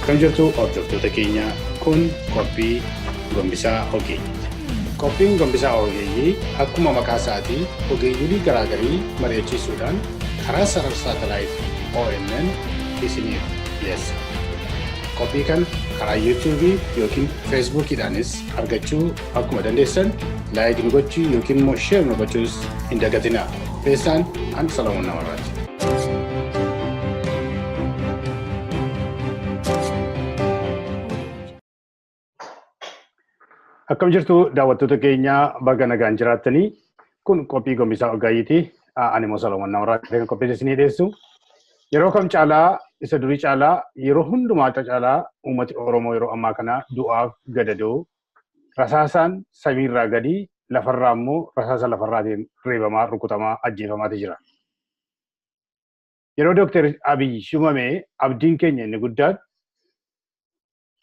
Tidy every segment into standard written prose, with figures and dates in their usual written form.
Akkam jirtu hordoftoota keenya kun Qophii Gombisaa Ogeeyyiiti. Qophiin Gombisaa Ogeeyyii akkuma maqaa isaatii ogeeyyiin garaagarii mari'achiisuudhaan karaa sarara saatalaayitii OMN isiniif dhiyeessa. Qophii kana karaa YouTube yookiin Facebookidhaanis argachuu akkuma dandeessan laayik gochuu yookiin immoo sheer gochuus hin dagatinaa. Qopheessaan Solomon Namarraati. Akkam jirtu daawwattoota keenya baga nagaan jiraattanii kun Qophii Gombisaa Ogeeyyiiti. Ani immoo Solomon Namarraa kan qopheessanii dhiyeessu. Yeroo kam caalaa isa durii caalaa yeroo hundumaa caalaa uummati Oromoo yeroo ammaa kana du'aaf gadadoo rasaasaan samiirraa gadi lafarraa immoo rasaasa lafarraatiin reebamaa rukutamaa ajjeefamaati jira. Yeroo Dr. Abiyyi shumamee abdiin keenya inni guddaan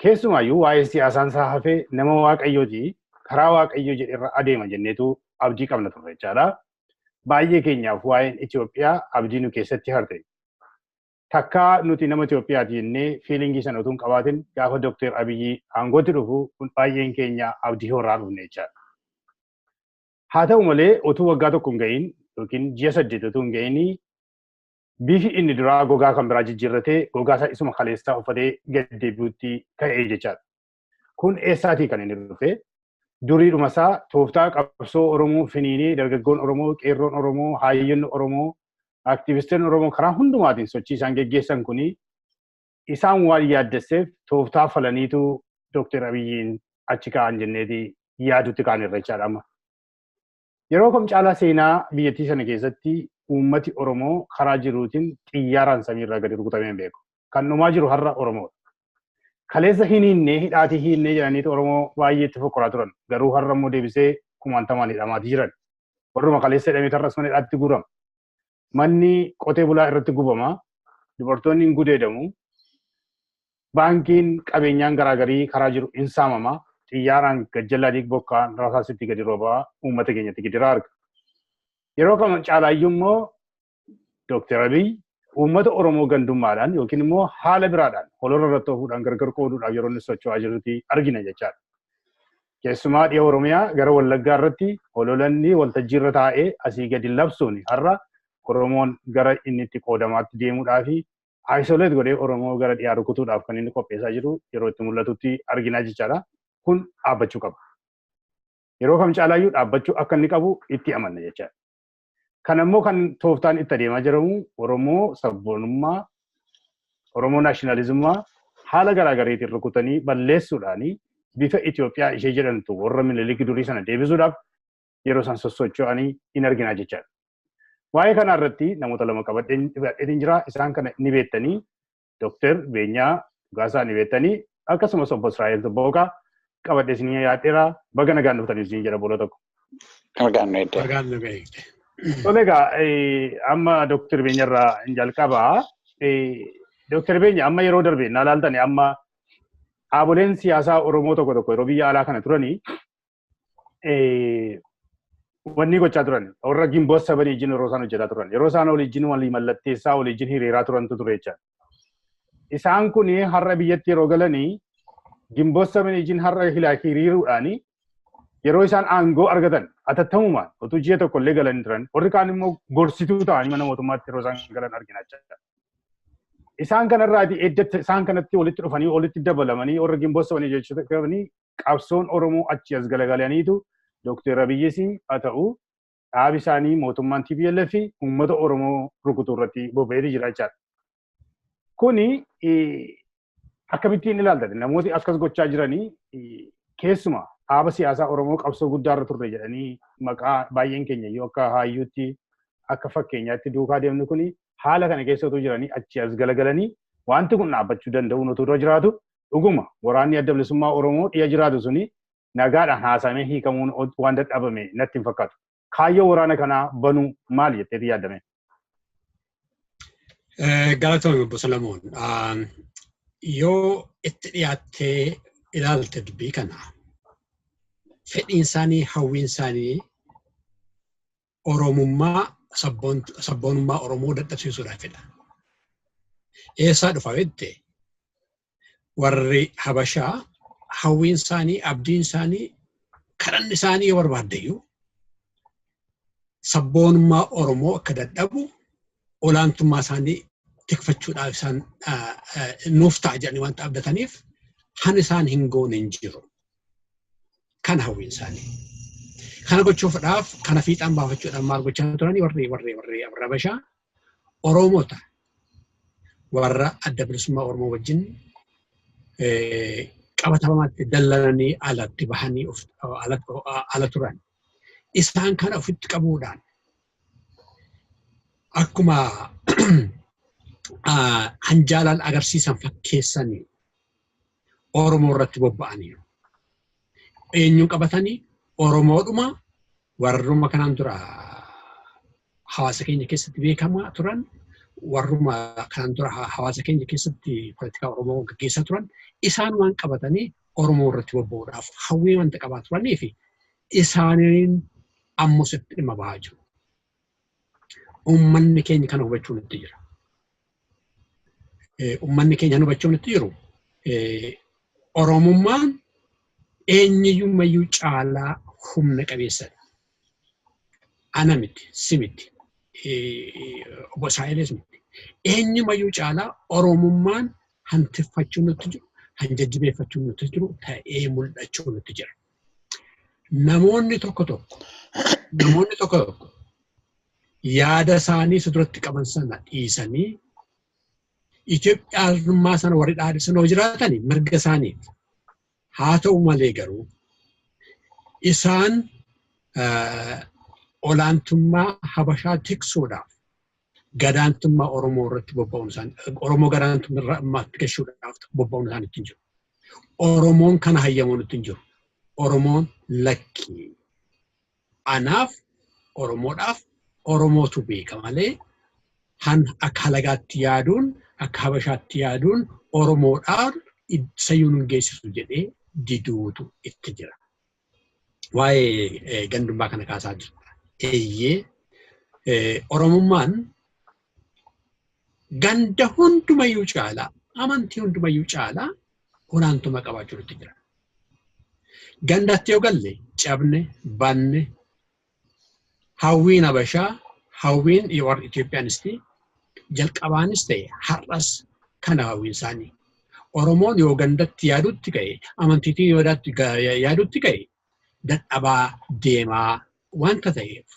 keessumaayyuu waa'ee siyaasaan isaa hafee nama waaqayyooti karaa waaqayyoo jedhe irra adeema jenneetu abdii qabna turre jechaadha. Baay'ee keenyaaf waa'een Itoophiyaa abdii nu keessatti harte. Takkaa nuti nama Itoophiyaati jennee fiilingii sana utuu hin qabaatin gaafa Dr. Abiyyi aangootti dhufu baay'een keenya abdii horraa dhufne jechaadha. Haa ta'u malee utuu waggaa tokko hin ga'iin yookiin ji'a 8 utuu hin ga'iin bifi inni duraa gogaa kan biraa jijjiirratee gogaa isaa isuma kaleessaa uffatee gadi deebi'utti ka'ee jechaadha. Kun eessaatii kan inni dhufe duriidhuma isaa tooftaa qabsoo Oromoo finiinee dargaggoon Oromoo, qeerroon Oromoo, hayyonni Oromoo, aktiivistoonni Oromoo karaa hundumaatiin sochii isaan geggeessan kuni isaan waan yaaddesseef tooftaa falaniitu Dr. Abiyyiin achi ka'an jenneeti yaadutti ka'an irra jechaadha amma. Yeroo kam caalaa seenaa biyyattii sana keessatti uummati Oromoo karaa jiruutiin xiyyaaraan samiirraa gadi rukutamee hin beeku. Kan dhumaa jiru har'a Oromoodha. Kaleessa hin hinnee hidhaatii hinnee jedhaniitu Oromoo baay'eetti fokkoraa turan. Garuu har'a immoo deebisee kumaantamaan hidhamaatii jiran. Warruma kaleessa hidhamee tarras mana hidhaatti gurama. Manni qotee bulaa irratti gubama. Dubartoonni hin gudeedamu. Baankiin qabeenyaan garaagarii karaa jiru hin saamama. Xiyyaaraan gajjallaa bokkaan rasaasitti gadi roobaa uummata keenyatti gadi arga. Yeroo kam caalaayyuu immoo Dr. Abiyyi uummata Oromoo gandummaadhaan yookiin immoo haala biraadhaan holola irratti ofuudhaan gargar qooduudhaaf yeroo inni socho'aa jirutti argina jechaadha. Keessumaa dhiha Oromiyaa gara Wallaggaa irratti hololanni waltajjii irra taa'ee asii gadi labsuun har'a Oromoon gara inni itti qoodamaatti deemuudhaa fi aisoleet godhee Oromoo gara dhiyaa rukutuudhaaf kan inni qopheessaa jiru yeroo itti mul'atutti argina jechaadha. Kun dhaabbachuu qaba. Yeroo kam caalaayyuu dhaabbachuu akka inni qabu itti amanna jechaadha. Kan ammoo kan tooftaan itti adeemaa jiramu Oromoo sabboonummaa, Oromoo naashinaalizimmaa haala garaagariitiin rukutanii balleessuudhaanii bifa Itoophiyaa ishee jedhamtu warra Minilik durii sana deebisuudhaaf yeroo isaan sossocho'anii in argina jechaadha. Waa'ee kana irratti namoota lama qabadheen jira. Isaan kana ni beektanii Dr. Beenyaa Gaasaa ni beektanii akkasumas obbo Israa'el Sobbooqaa qabadhee isinii yaadheera baga nagaan dhuftanii isin jedha booloo tokko. Nagaan nu beekte. Egaa amma Dr. Beenyarraa hin jalqabaa. Dr. Beenya amma yeroo darbe na ilaaltani amma dhaaboleen siyaasaa Oromoo tokko yeroo biyya alaa kana turanii wanni gochaa turan warra Gimboo 7 wajjin yeroo isaan hojjetaa turan yeroo isaan waliin walii mallatteessaa waliin hiriiraa turantu ture jechaadha. Isaan kun har'a biyyatti yeroo galanii Gimboo 7 wajjin har'a hiriiruudhaani yeroo isaan aangoo argatan atattamumaan utuu ji'a tokko illee galanii turan warri kaan immoo gorsituu ta'anii mana mootummaatti yeroo isaan galan argina jechaadha. Isaan kanarraati eddatti isaan kanatti walitti dhufanii walitti dabalamanii warra Gimboo 7 jechuudha qabsoon Oromoo achi as galagalaniitu Dr. Abiyyis haa ta'u dhaabi isaanii mootummaan TPLF fi uummata Oromoo rukutuu irratti bobba'ee jira jechaadha. Kuni akkamittiin ilaaltan namooti akkas gochaa jiranii keessumaa dhaaba siyaasaa Oromoo qabsoo guddaarra turre jedhanii maqaa baay'een keenya yoo akka hayyuutti akka fakkeenyaatti duukaa deemnu kuni haala kana keessa otoo jiranii achi as galagalanii wanti kun dhaabbachuu danda'uun otoo dura jiraatu dhuguma waraanni adda bilisummaa Oromoo dhiya jiraatu suni nagaadhaan haasamee hiikamuun waan dadhabame natti hin fakkaatu. Kaayyoo waraana kanaa banuu maal jetteeti yaaddame? Galatoomii obbo Solomon. Yoo itti dhiyaattee ilaalte dubbii kana fedhiin isaanii hawwiin isaanii Oromummaa sabboonummaa Oromoo dadhabsiisuudhaaf fedha. Eessaa dhufa jettee warri Habashaa hawwiin isaanii abdiin isaanii kadhanni isaanii yoo barbaaddeyyuu sabboonummaa Oromoo akka dadhabu olaantummaa isaanii tikfachuudhaaf isaan nuuf ta'a jedhanii waan abdataniif han isaan hin goone hin jiru. Kan hawwiin isaanii. Kana gochuudhaaf kana fiixaan baafachuudhaan maal gochaa turanii warri Habashaa Oromoota warra adda bilisummaa Oromoo wajjin qabatamaatti dallananii alatti bahanii ala turan. Isaan kana ofitti qabuudhaan akkuma hanjaalaan agarsiisan fakkeessanii Oromoo irratti bobba'aniiru. Eenyuun qabatanii Oromoodhuma warruma kanaan dura hawaasa keenya keessatti beekamaa turan warruma kanaan dura hawaasa keenya keessatti politikaa Oromoo gaggeessaa turan isaan waan qabatanii Oromoo irratti bobba'uudhaaf hawwii wanta qabaa turanii fi isaaniin ammoo sitti dhimma bahaa jiru. Uummanni keenya kana hubachuu nutti jira. Uummanni keenya hubachuu nutti jiru. Oromummaan eenyuyyuu caalaa humna qabeessadha. Ana miti, si miti, obbo Israa'elis miti. Eenyumayyuu caalaa Oromummaan hantiffachuu nutti jiru, hanjajjibeeffachuu nutti jiru, ta'ee mul'achuu nutti jira. Namoonni tokko tokko yaada isaanii duratti qaban sana dhiisanii Itoophiyaa sana warri dhaadhisan hoo jiraatanii mirga isaaniif. Haa ta'u malee garuu isaan olaantummaa Habashaa tiksuudhaaf gadaantummaa Oromoo irratti bobba'uun isaanii Oromoo gadaantummaatti gashuudhaaf bobba'uun isaanii ittiin jiru. Oromoon kana hayyamuun ittiin jiru. Oromoon lakkii anaaf Oromoodhaaf Oromootu beeka malee akka halagaatti yaaduun akka Habashaatti yaaduun Oromoodhaan sayyuun hin geessisu jedhee diduutu itti jira. Waa'ee gandummaa kana kaasaa jirta. Oromummaan ganda hundumayyuu caalaa amantii hundumayyuu caalaa olaantummaa qabaachuu itti jira. Gandatti yoo galle cabne banne hawwiin Habashaa hawwiin warra Itoophiyaanis jalqabaanis ta'e har'as kana hawwiin isaanii. Oromoon yoo gandatti yaadutti ka'e amantiitiin yoo yaadutti ka'e dadhabaa deemaa wanta ta'eef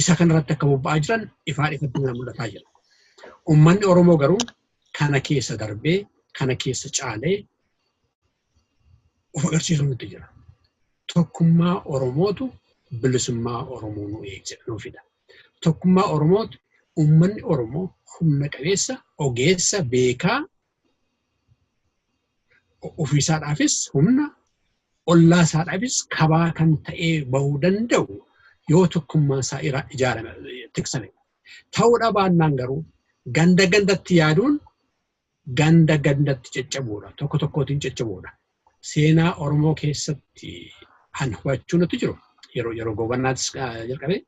isa kanarratti akka bobba'aa jiran ifaa ifatti mul'ataa jira. Uummanni Oromoo garuu kana keessa darbee kana keessa caalee of agarsiisuu nutti jira. Tokkummaa Oromootu bilisummaa Oromoo nu eegsisu nuufidha. Tokkummaa Oromootu uummanni Oromoo humna qabeessa ogeessa beekaa ofiisaadhaafis humna ollaasaadhaafis kabaa kan ta'ee bahuu danda'u yoo tokkummaa isaa ijaarame tiksame. Ta'uudha baannaan garuu gandatti yaaduun gandatti caccabuudha. Tokko tokkootiin caccabuudha. Seenaa Oromoo keessatti kan hubachuu nutti jiru yeroo gobannaattis jalqabee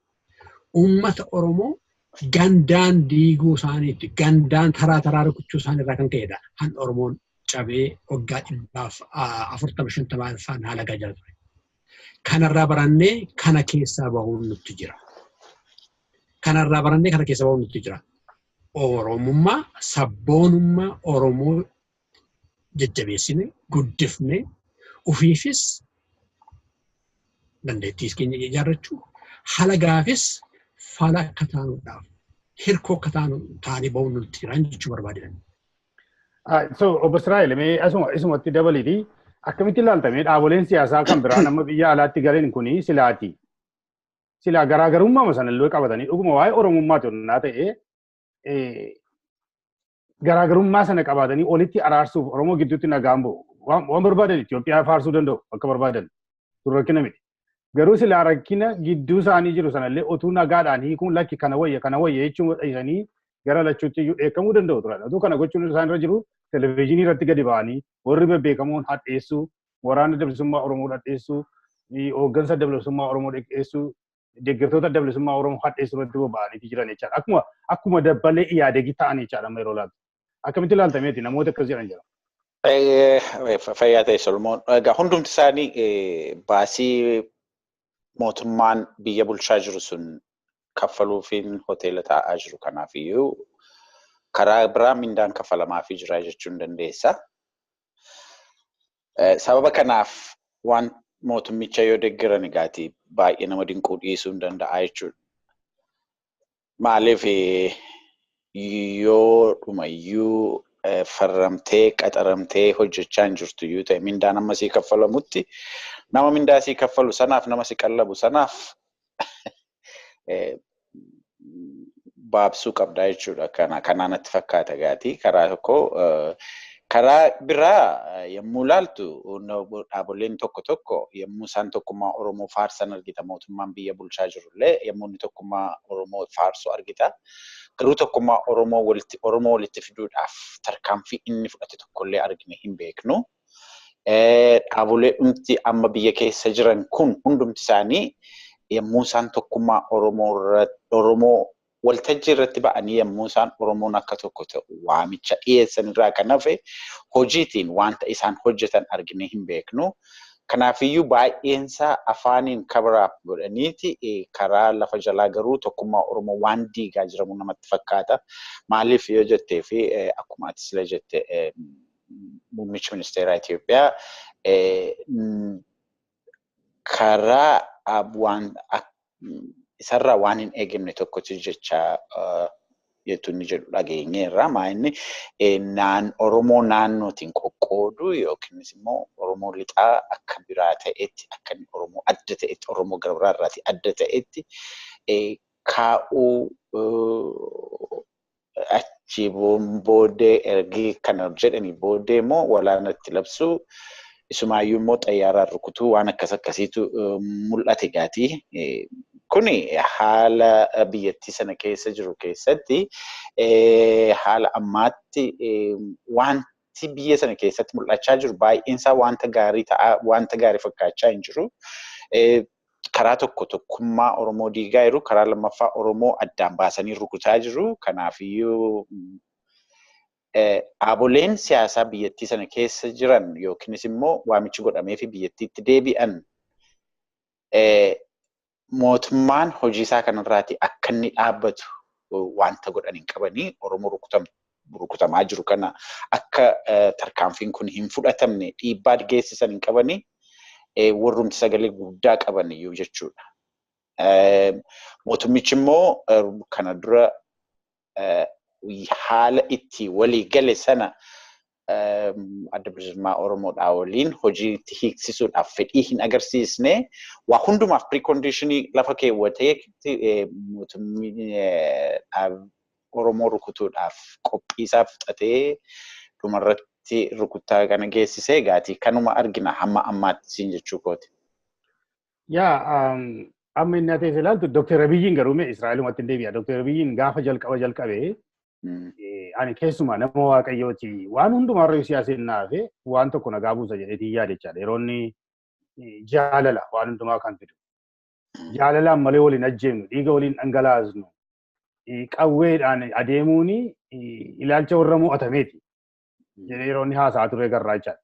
uummata Oromoo gandaan diiguu isaaniitti gandaan taraa rukuchuu isaaniirraa kan ka'edha. Han Oromoon cabee waggaa 450 haalagaa jira ture. Kanarraa barannee kana keessaa bahuun nutti jira. Oromummaa sabboonummaa Oromoo jajjabeessine guddifne ofiifis dandeettii keenya ijaarrachuu halagaafis fala akka taanuudhaaf hirkoo akka taanii bahuun nutti jiran jechuu barbaadan. So obbo Israa'el mee asumatti dabaliiti akkamitti ilaaltamee dhaaboleen siyaasaa kan biraa nama biyya alaatti galeen kuni silaati. Silaa garaagarummaa sanallee qabatanii dhuguma waa'ee Oromummaa tonnaa ta'ee garaagarummaa sana qabatanii olitti araarsuuf Oromoo gidduutti nagaan bo'u waan barbaadan Itoophiyaa faarsuu danda'u akka barbaadan rakkina miti. Garuu silaa rakkina gidduu isaanii jiru sanallee otuu nagaadhaan hiikuun lakki kana wayya jechuun dhiisanii gara lachuutti dheekkamuu danda'u turan. Otuu kana gochuun isaanirra jiru televezyiinii irratti gadi ba'anii warri bebbeekamoon hadheessuu waraana bilisummaa Oromoo hadheessuu hooggansa bilisummaa Oromoo hadheessuu deeggartoota bilisummaa Oromoo hadheessuu irratti bobba'anii jiran jechaadha. Akkuma dabbalee yaadegi ta'an jechaadha yeroo laatu. Akkamitti ilaaltameeti namoota akkas jedhan jira. Fayyaa ta'e Solomon. Egaa hundumti isaanii baasii mootummaan biyya bulchaa jiru sun kaffaluufiin hoteela taa'aa jiru. Kanaafiyyuu karaa biraa mindaan kaffalamaafii jira jechuun dandeessa. Sababa kanaaf waan mootummicha yoo deeggaran egaati baay'ee nama dinquu dhiisuu hin danda'a jechuudha. Maaliif yoo dhumayyuu farramtee qaxaramtee hojjechaa hin jirtu yoo ta'e mindaan amma sii kaffalamutti nama mindaa sii kaffalu sanaaf nama si qallabu sanaaf baabsuu qabdaa jechuudha. Kanaan natti fakkaata gaatii karaa tokko karaa biraa yommuu laaltu dhaaboleen tokko yommuu isaan tokkummaa Oromoo faarsan argita. Mootummaan biyya bulchaa jirullee yommuu inni tokkummaa Oromoo faarsu argita. Garuu tokkummaa Oromoo walitti fiduudhaaf tarkaanfii inni fudhate tokkollee argine hin beeknu. Dhaabolee dhumti amma biyya keessa jiran kun hundumti isaanii yommuu isaan tokkummaa Oromoo waltajjii irratti ba'anii yommuu isaan Oromoon akka tokko ta'u waamicha dhiyeessan irraa kan hafe hojiitiin wanta isaan hojjetan argine hin beeknu. Kanaafiyyuu baay'eensaa afaaniin kabaraaf godhaniiti karaa lafa jalaa garuu tokkummaa Oromoo waan diigaa jiramu namatti fakkaata. Maaliif yoo jettee fi akkuma ati sila jette muummichi ministeeraa Itoophiyaa karaa isarraa waan hin eegamne tokkotu jecha yetunni jedhu dhageenyeerra. Maayinni Oromoo naannootiin qoqqoodu yookiinis immoo Oromoo lixaa akka biraa ta'etti akka Oromoo adda ta'etti Oromoo gara biraarraati adda ta'etti kaa'uu achi booddee ergi kana jedhanii booddee immoo walaanatti labsuu isumaayyuu immoo xayyaaraan rukutuu waan akkasiitu mul'ate gaatii. Kuni haala biyyattii sana keessa jiru keessatti haala ammaatti wanti biyya sana keessatti mul'achaa jiru baay'eensaa wanta gaarii fakkaachaa hin jiru. Karaa tokko tokkummaa Oromoo diigaa jiru, karaa lammaffaa Oromoo addaan baasanii rukutaa jiru. Kanaafiyyuu dhaaboleen siyaasaa biyyattii sana keessa jiran yookiinis immoo waamichi godhamee fi biyyattiitti deebi'an mootummaan hojii isaa kanarraati akka inni dhaabbatu wanta godhan hin qabanii. Oromoo rukutamaa jiru kana akka tarkaanfiin kun hin fudhatamne dhiibbaa geessisan hin qabanii. Warrumti sagalee guddaa qaban iyyuu jechuudha. Mootummichi immoo kana dura haala itti walii gale sana adda bilisummaa Oromoodhaa waliin hojiitti hiiksisuudhaaf fedhii hin agarsiisne waa hundumaaf preconditionii lafa keewwatee mootummi Oromoo rukutuudhaaf qophii isaa fudhatee dhumarratti rukuttaa kana geessisee gaatii kanuma argina hamma ammaatti siin jechuu kooti. Amma inni ati ilaaltu Dr. Abiyyiin garuu Israa'elumatti hin deebi'a. Dr. Abiyyiin gaafa jalqabee ani keessumaa nama waaqayyooti waan hundumaarra siyaaseen naafe waan tokko nagaa buusa jedheetii yaadachaadha. Yeroo inni jaalala waan hundumaa kan fidu. Jaalalaan malee waliin ajjeenu, dhiiga waliin dhangalaasnu, qawweedhaan adeemuun ilaalcha warra mo'atameeti. Jedhee yeroo inni haasa'aa ture garraachaadha.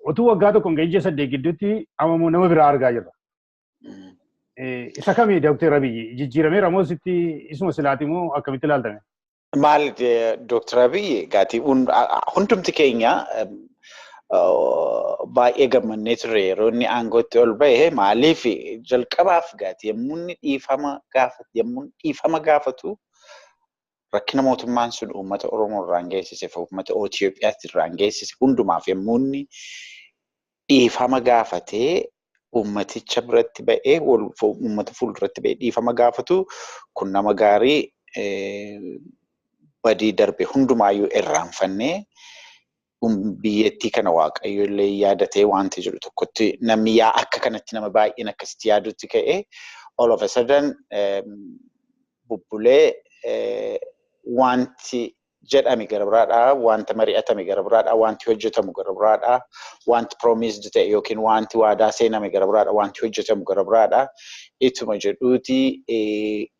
Otuu waggaa tokko hanga ija 8 gidduutti ammoo nama biraa argaa jirra. Isa kamii Dr. Abiyyi jijjiirameera moo sitti isuma silaati moo akkamitti ilaaltame? Maal Dr. Abiyyi gaatii hundumti keenya baay'ee gammannee ture yeroo inni aangootti ol ba'e. Maaliif jalqabaaf gaatii yommuu dhiifama gaafatu rakkina mootummaan sun uummata Oromoo irraan geessise fi uummata Itoophiyaatti irraan geessise hundumaaf yommuu inni dhiifama gaafatee ummaticha biratti ba'ee uummata fuulduratti ba'ee dhiifama gaafatu kun nama gaarii badii darbe hundumaayyuu irraanfannee biyyattii kana waaqayyo illee yaadatee wanti jiru tokkotti namni akka kanatti nama baay'een akkasitti yaadutti ka'e all of a sudden bubbulee wanti jedhame gara biraadhaa, wanta mari'atame gara biraadhaa, wanti hojjetamu gara biraadhaa, wanti promised ta'e yookiin wanti waadaa seename gara biraadhaa, wanti hojjetamu gara biraadhaa. Ituma jedhuuti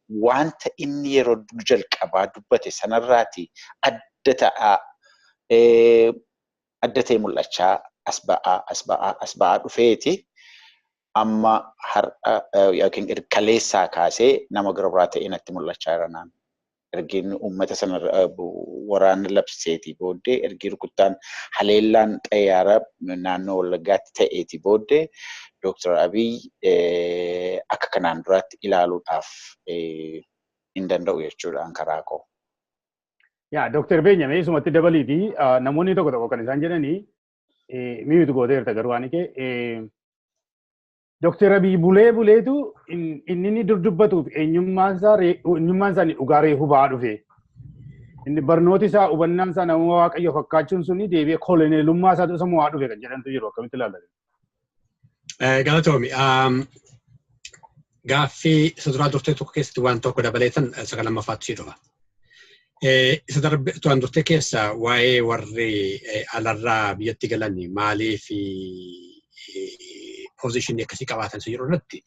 wanta inni yeroo jalqabaa dubbate sanarraati adda ta'a. addatee mul'achaa as ba'aa dhufeeti. Amma har'a yookiin kaleessaa kaasee nama gara biraa ta'e natti mul'achaa jira naan. Ergiin uummata sana waraana labseetii booddee ergii rukuttaan haleellaan xayyaaraa naannoo Wallaggaatti ta'eetii booddee Dr. Abiyyi akka kanaan duraatti ilaaluudhaaf hin danda'u jechuudhaan karaa koo. Yaa Dr. Beenyaa mee isumatti dabaliiti namoonni tokko kan isaan jedhanii miitu gooteerta garuu waan kee Dr. Abiyyi buleetu inni dubbatuuf eenyummaan isaanii dhugaa reefuu ba'aa dhufe. Inni barnooti isaa hubannaan isaa nama waaqayyo fakkaachuun suni deebi'ee koloneelummaa isaatu isa mo'aa dhufe kan jedhantu jiru akkamitti ilaalta? Galatoomi. Gaaffii isa duraa turte tokko keessatti waan tokko dabaleetan isa lamaffaatti ishee dhufa. Isa duraan turte keessa waa'ee warri alarraa biyyatti galan maalii fi position akkasii qabaatan isa jiru irratti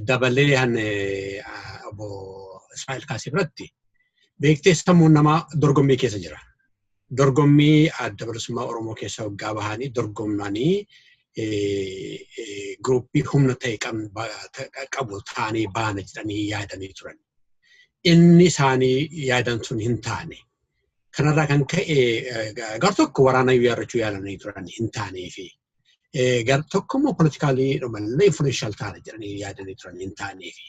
dabalee obbo Israa'el kaasee biratti beektee sammuun namaa dorgommii keessa jira. Dorgommii adda bilisummaa Oromoo keessa waggaa bahanii dorgomnanii gruuppii humna ta'e qabu ta'anii baana jedhanii yaadanii turan. Inni isaanii yaadan sun hin taane. Kanarraa kan ka'e gar tokko waraana ijaarrachuu yaalanii turan hin taanee fi gar tokko immoo politikaalii dhumallee influential taana jedhanii yaadanii turan hin taanee fi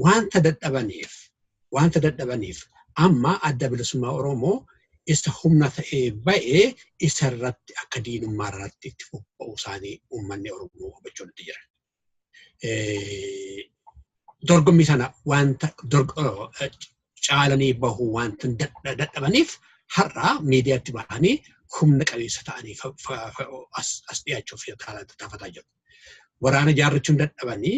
wanta dadhabaniif amma adda bilisummaa Oromoo isa humna ta'ee ba'ee isa irratti akka diinummaa irratti itti bobba'uu isaanii uummanni Oromoo hubachuu nuti jira. Dorgommii sana wanta caalanii bahuu wanta dadhabaniif har'a miidiyaatti bahanii humna qabeessa ta'anii as dhiyaachuuf taafataa jiru. Waraana ijaarrachuun dadhabanii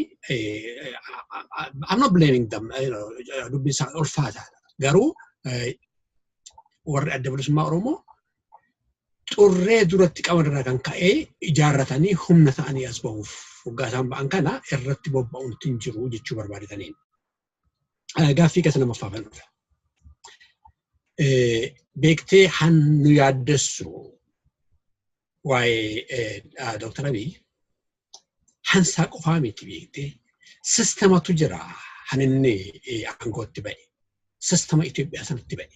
I'm not blaming them. Dubbiin isaa ulfaataadha. Garuu warri adda bilisummaa Oromoo xurree duratti qaban irraa kan ka'ee ijaarratanii humna ta'anii as bahuuf waggaa isaan ba'an kana irratti bobba'uun hin jiru jechuu barbaadetaniin. Gaaffii keessa lammaffaa kan dhufe. Beektee hannu yaaddessu waa'ee Dr. Abiyyi hansaa qofaa miti beektee sistematu jira haninni aangootti ba'e. Sistema Itoophiyaa sanatti ba'e.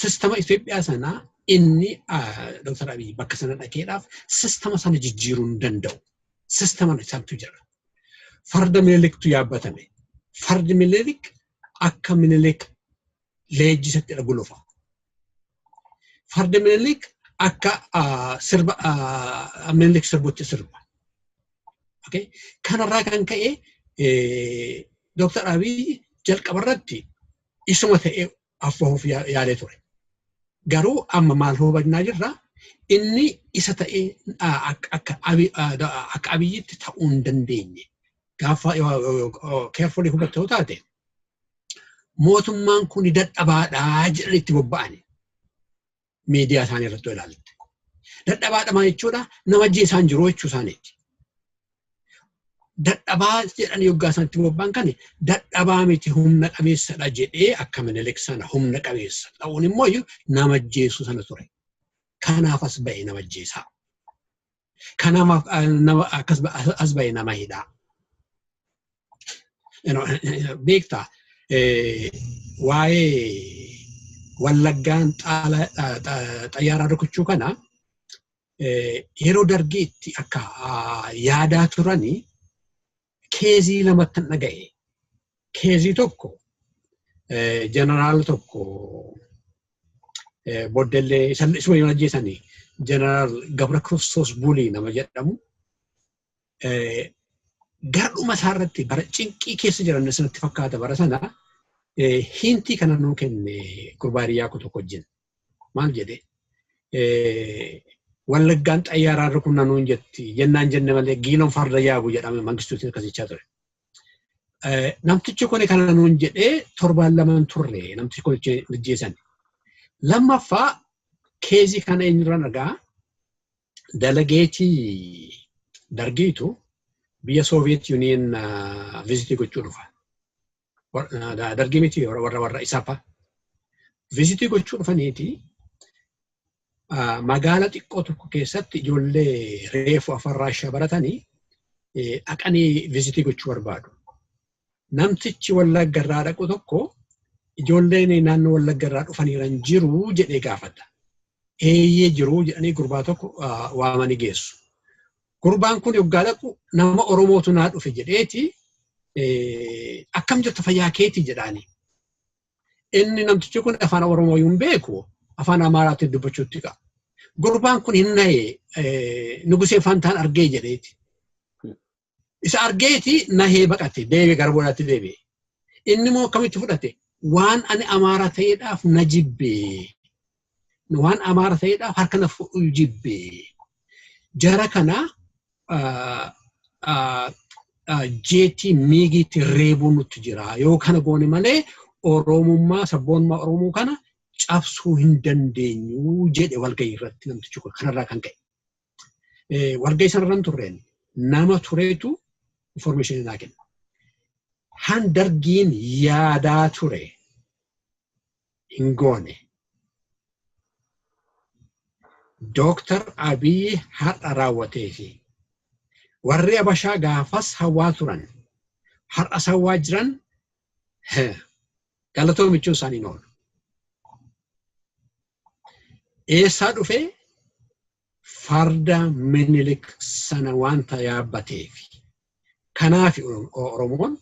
Sistema Itoophiyaa sana inni Dr. Abiyyi bakka sana dhaquudhaaf sistema sana jijjiiruu hin danda'u. Sistema isaatu jira. Farda Miniliktu yaabbatame. Fardi Minilik akka Minilik leenjisatti dhagulufa. Fardi Minilik akka sirba Minilik sirbutti sirba. Kanarraa kan ka'e Dr. Abiyyi jalqaba irratti isuma ta'ee afwahuuf yaalee ture. Garuu amma maal hubannaa jirra inni isa ta'ee akka Abiyyitti ta'uu hin dandeenye. Gaafa carefully hubattoo taate mootummaan kun dadhabaadhaa jedhanii itti bobba'ani. Miidiyaa isaanii irratti ilaalte. Dadhabaadhaa jechuudha nama ajjeesaan jiru jechuu isaaniiti. Dadhabaa jedhanii yoggaa isaan itti bobba'an kan dadhabaa miti humna qabeessadha jedhee akka Minilik sana humna qabeessa ta'uun immoo nama ajjeesuu sana ture. Kanaaf as ba'e nama ajjeesaa. Kanaaf as ba'e nama hidhaa. Beektaa waa'ee Wallaggaan xayyaaraa rukuchuu kana yeroo dargiitti akka yaadaa turanii keezii lamatti dhaga'e. Keezii tokko jeneraal tokko booddeellee isuma yoo ajjeesanii jeneraal Gabra Kiristoos Bulii nama jedhamu garduma isaarratti bara cinqii keessa jiran sanatti fakkaata bara sana hintii kana nuu kenne gurbaadiyyaa tokko wajjin. Maal jedhee Wallaggaan xayyaaraa rukunna nuun jetti jennaan jenne malee giinoon farda yaabu jedhame mangistuutiin akkasichaa ture. Namtichi kun kana nuun jedhee torbaan lamaan turre namtichi kun ajjeesan. Lammaffaa keezii kana eenyurran argaa delegeetii dargiitu biyya Soviet Union vizitii gochuu dhufa. Dargii miti warra isaapa. Vizitii gochuu dhufaniiti magaala xiqqoo tokko keessatti ijoollee reefu afarraa baratanii dhaqanii vizitii gochuu barbaadu. Namtichi Wallagga irraa dhaqu tokko ijoolleen naannoo Wallagga irraa dhufaniiran jiru jedhee gaafata. Eeyyee jiru jedhanii gurbaa tokko waamanii geessu. Gurbaan kun yoggaa dhaqu nama Oromootu naa dhufe jedheeti akkam jirtu fayyaa keetii jedhaani. Inni namtichi kun afaan Oromoo hin beeku afaan Amaaraatiin dubbachuutti qaba. Gurbaan kun hin nahee Nugusee Fantaan argee jedheeti. Isa argeeti nahee baqate deebi'ee gara boodaatti deebi'e. Inni immoo akkamitti fudhate waan ani Amaara ta'eedhaaf na jibbee. Waan Amaara ta'eedhaaf harka na jibbee. Jara kana jeetii miigiitti reebuu nutti jira. Yoo kana goone malee Oromummaa sabboonummaa Oromoo kana cabsuu hin dandeenyu jedhe walgahii irratti namtichi kun kanarraa kan ka'e. Walgahii sanarran turreen nama tureetu information naa kenna. Han dargiin yaadaa ture hin goone. Dr. Abiyyi har'a raawwatee fi warri Habashaa gaafas hawaa turan har'as hawaa jiran galatoomichuu isaanii oolu. Eessaa dhufee farda Minilik sana wanta yaabbateef. Kanaaf Oromoon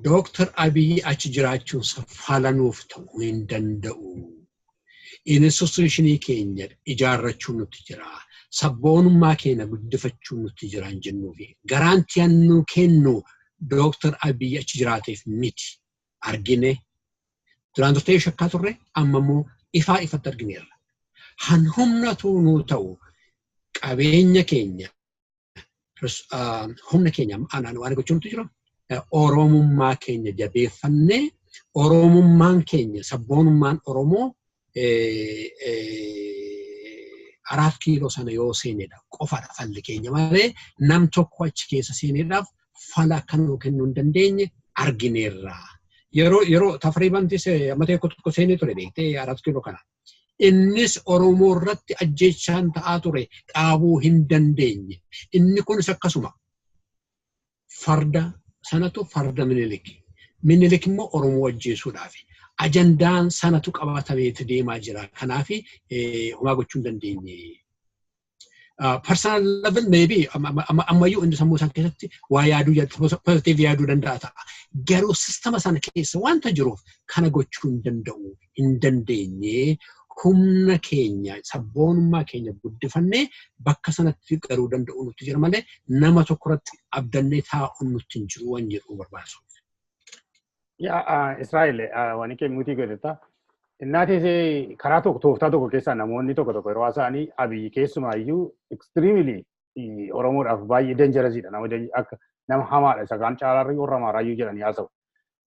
Dr. Abiyyi achi jiraachuunsa falanuuf ta'uu hin danda'u. Instituushinii keenya ijaarrachuun nutti jira. Sabboonummaa keenya guddifachuu nutti jira hin jennuufi. Garaantiyaan nu kennu Dr. Abiyyi achi jiraateef miti argine. Duraan turtee shakkaa turre amma immoo ifatti argineerra. Han humnatu nu ta'u qabeenya keenya humna keenya waan gochuu nutti jira. Oromummaa keenya jabeeffannee Oromummaan keenya sabboonummaan Oromoo 4 kiiloo sana yoo seenedha qofaadha falli keenya malee nam tokko achi keessa seenedhaaf fala kan nuu kennuu hin dandeenye argineerra. Yeroo Tafribantis amma tokko seenee ture beektee 4 kiiloo kana. Innis Oromoo irratti ajjeechaan ta'aa ture dhaabuu hin dandeenye. Inni kunis akkasuma farda sanatu farda Minilik. Minilik immoo Oromoo ajjeesuudhaafi. Ajandaan sanatu qabatameeti deemaa jira. Kanaaf homaa gochuu hin dandeenye. Personal level maybe ammayyuu inni sammuu isaan keessatti waa yaaduu positive yaaduu danda'a ta'a. Garuu sistema sana keessa wanta jiruuf kana gochuu hin danda'u hin dandeenye. Humna keenya sabboonummaa keenya guddifannee bakka sanatti garuu danda'u nutti jira malee nama tokkorratti abdannee taa'uun nutti hin jiru waan jedhu barbaachisu. Israa'el waan kee mutii godhata. Innaatis karaa tooftaa tokko keessaa namoonni tokko yeroo isaanii Abiyyi keessumaayyuu extremely Oromoodhaaf baay'ee dangerasiidha. Nama hamaadha. Isa kaan caalaarri warra Amaaraayyuu jedhanii haasa'u.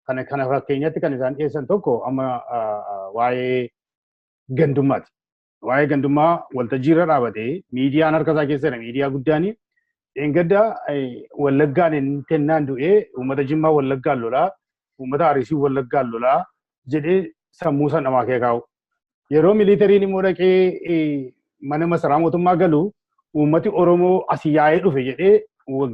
Kana fakkeenyatti kan isaan dhiyeessan tokko amma waa'ee gandummaati. Waa'ee gandummaa waltajjii irra dhaabatee miidiyaan harka isaa keessa jira. Miidiyaa guddaan engadda Wallaggaan inni kennaan du'ee uummata Jimmaa Wallaggaan lolaa uummata Arsii Wallaggaan lolaa jedhee sammuu san namaa kee kaa'u. Yeroo militariin immoo dhaqee mana masaraa mootummaa galu uummati Oromoo asii yaa'ee dhufe jedhee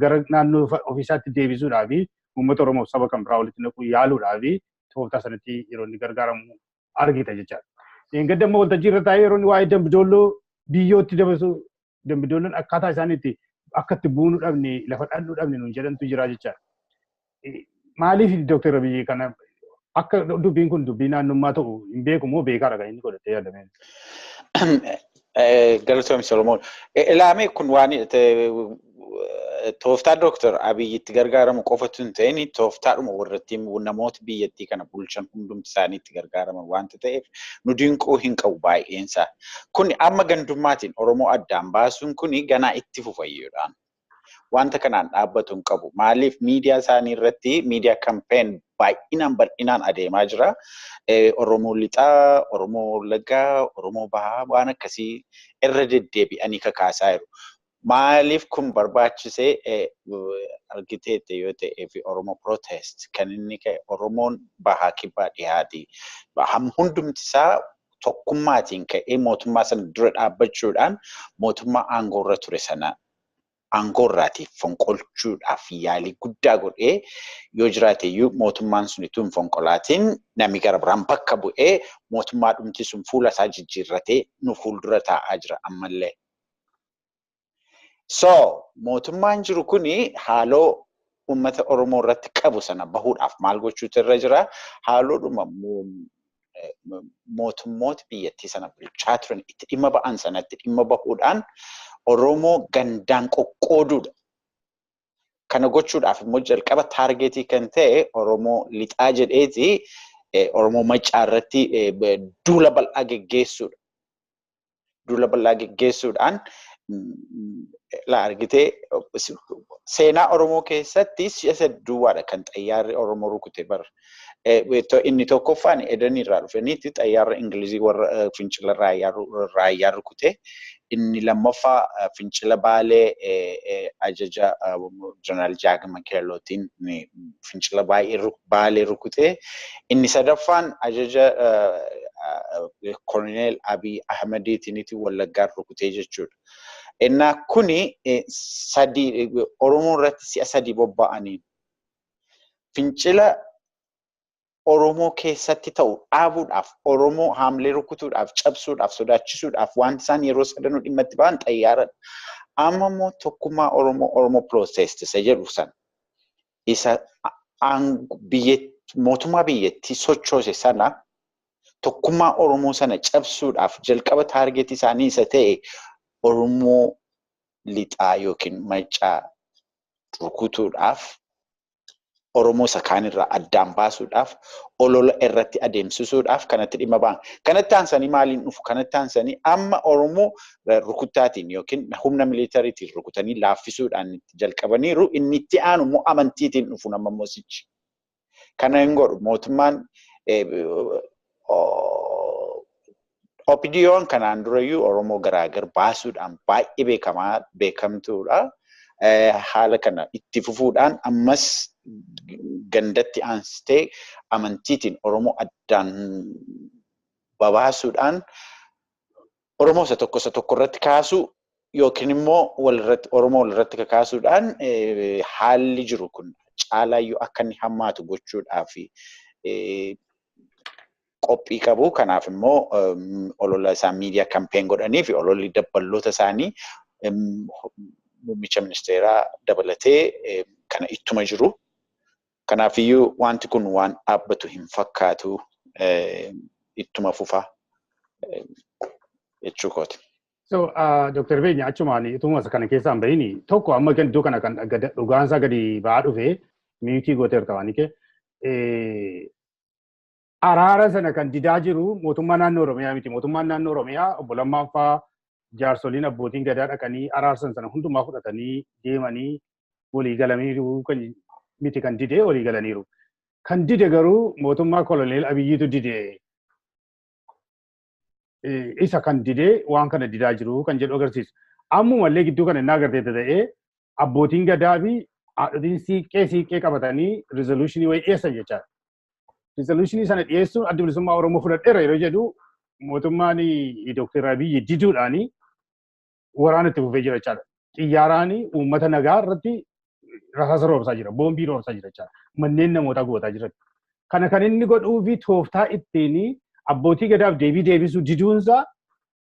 gara naannoo ofiisaatti deebisuudhaa fi uummata Oromoo saba kan biraa walitti naquu yaaluudhaa fi tooftaa sanatti yeroo inni gargaaramu argita jechaadha. Engadda immoo waltajjii irra taa'ee yeroo inni waa'ee dambidoolloo biyyootti dabasu dambidoolloon akkaataa isaaniitti akka itti buunuu dhabne lafa dhannuu dhabne nuun jedhantu jira jechaadha. Maaliif Dr. Abiyyi kana akka dubbiin kun dubbii naannummaa ta'u hin beeku moo beekaadha kan inni godhatee yaadame? Galatoomii Solomon. Ilaamee kun waan tooftaa Dr. Abiyyitti gargaaramu qofatu hin ta'in tooftaadhuma warratti namoota biyyattii kana bulchan hundumti isaaniitti gargaaraman wanta ta'eef nu dinquu hin qabu baay'eensaa. Kun amma gandummaatiin Oromoo addaan baasuun kun ganaa itti fufayyuudhaan. Wanta kanaan dhaabbatu hin qabu. Maaliif miidiyaa isaanii irratti miidiyaa kampeen baay'inaan bal'inaan adeemaa jira. Oromoo lixaa, Oromoo Wallaggaa, Oromoo Bahaa waan akkasii irra deddeebi'anii kakaasaa jiru. Maaliif kun barbaachisee argiteette yoo ta'ee fi Oromoo protest kan inni ka'e Oromoon Bahaa Kibbaa dhihaati. Hundumti isaa tokkummaatiin ka'ee mootummaa sana dura dhaabbachuudhaan mootummaa aangoorra ture sana aangoorraatiif fonqolchuudhaaf yaalii guddaa godhee yoo jiraate iyyuu mootummaan sun itoo hin fonqolaatiin namni gara biraan bakka bu'ee mootummaa dhumti sun fuula isaa jijjiirratee nu fuuldura taa'aa jira ammallee. So mootummaan jiru kuni haaloo ummata Oromoo irratti qabu sana bahuudhaaf maal gochuutu irra jira? Haaloodhuma mootummoota biyyattii sana bulchaa turan itti dhimma ba'an sanatti dhimma bahuudhaan Oromoo gandaan qoqqooduudha. Kana gochuudhaaf immoo jalqaba taargeetii kan ta'e Oromoo lixaa jedheeti Oromoo Maccaa irratti duula bal'aa geggeessuudha. Duula bal'aa geggeessuudhaan la argitee seenaa Oromoo keessatti si'a duwwaadha kan xayyaarri Oromoo rukute bara. Inni tokkoffaan Edenii irraa dhufaniiti xayyaarra Ingilizii warra fincila raayyaa rukute. Inni lammaffaa fincila Baalee ajaja Jeneraal Jaagama Keellootiin fincila Baalee rukute. Inni sadaffaan ajaja Koloneel Abiyyiin Wallaggaa rukutee jechuudha. Innaa kuni Oromoo irratti si'a sadii bobba'anii fincila Oromoo keessatti ta'u dhaabuudhaaf Oromoo haamlee rukutuudhaaf cabsuudhaaf sodaachisuudhaaf wanti isaan yeroo sadanuu dhimma itti ba'an xayyaaradha. Amma immoo tokkummaa Oromoo protest isa jedhu sana isa mootummaa biyyattii sochoose sana tokkummaa Oromoo sana cabsuudhaaf jalqaba taargeetii isaanii isa ta'e Oromoo lixaa yookiin Maccaa rukutuudhaaf Oromoo isa kaanirraa addaan baasuudhaaf olola irratti adeemsisuudhaaf kanatti dhimma ba'an. Kanatti aansanii maaliin dhufu? Kanatti aansanii amma Oromoo rukuttaatiin yookiin humna miliitariitiin rukutanii laaffisuudhaan itti jalqabaniiru. Inni itti aanu immoo amantiitiin dhufu nama moosichi. Kana hin godhu mootummaan OPDO'n kanaan durayyuu Oromoo garaagar baasuudhaan baay'ee beekamtuudha. Haala kana itti fufuudhaan ammas gandatti aansitee amantiitiin Oromoo addaan babaasuudhaan Oromoo isa tokko irratti kaasu yookiin immoo Oromoo walirratti kakaasuudhaan haalli jiru kun caalaayyuu akka inni hammaatu gochuudhaaf qophii qabu. Kanaaf immoo olola isaan miidiyaa kampeen godhanii fi ololli dabballoota isaanii muummicha ministeeraa dabalatee kana ittuma jiru. Kanaafiyyuu wanti kun waan dhaabbatu hin fakkaatu ittuma fufa jechuu kooti. So, Dr. Beenyaa achumaan ituma kana keessaa hin bahini tokko amma iddoo kana kan dhugaansaa gadi ba'aa dhufe miitii gooteer ta'anii kee araara sana kan didaa jiru mootummaa naannoo Oromiyaa miti. Mootummaan naannoo Oromiyaa obbo Lammaanfaa jaarsoliin abbootiin gadaa dhaqanii araarsan sana hundumaa fudhatanii deemanii walii galaniiru miti kan dide walii galaniiru. Kan dide garuu mootummaa Koloneel Abiyyiitu dide. Isa kan dide waan kana didaa jiru kan jedhu agarsiisu. Ammumallee gidduu kana inni agartee ta'ee abbootiin gadaa fi haadhotiin siiqqee qabatanii rizooluushinii wayii dhiyeessan jechaadha. Rizooluushinii sana dhiyeessuun adda bilisummaa Oromoo fudhadheera yeroo jedhu mootummaan Dr. Abiyyi diduudhaan waraana itti fufee jira jechaadha. Xiyyaaraan uummata nagaa irratti rasaasa roobsaa jira, boombii roobsaa jira jechaadha. Manneen namootaa gootaa jira. Kana kan inni godhuu fi tooftaa ittiin abbootii gadaaf deebisuu diduunsaa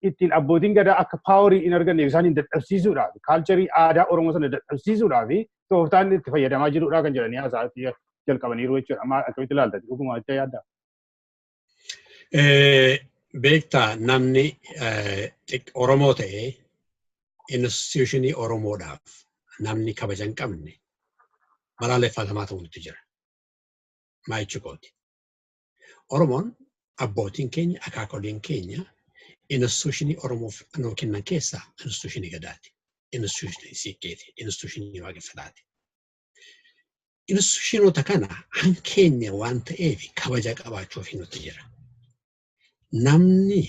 ittiin abbootiin gadaa akka paaworii hin arganne isaaniin dadhabsiisuudhaaf kaalcharii aadaa Oromoo sana dadhabsiisuudhaaf tooftaan itti fayyadamaa jirudha kan jedhanii haasa'atti jalqabaniiru jechuudha. Amma akkamitti ilaaltati? Dhuguma itti yaaddaa? Beektaa namni Oromoo ta'ee instituushinii Oromoodhaaf namni kabaja hin qabne balaaleffatamaa ta'uutu jira. Maayichi kooti. Oromoon abbootiin keenya, akaakoliin keenya instituushinii Oromoof nuu kennan keessaa instituushinii gadaati. Instituushinii siiqqeeti. Instituushinii waaqeffataati. Instituushinoota kana hankeenya waan ta'eef kabaja qabaachuuf nutti jira. Namni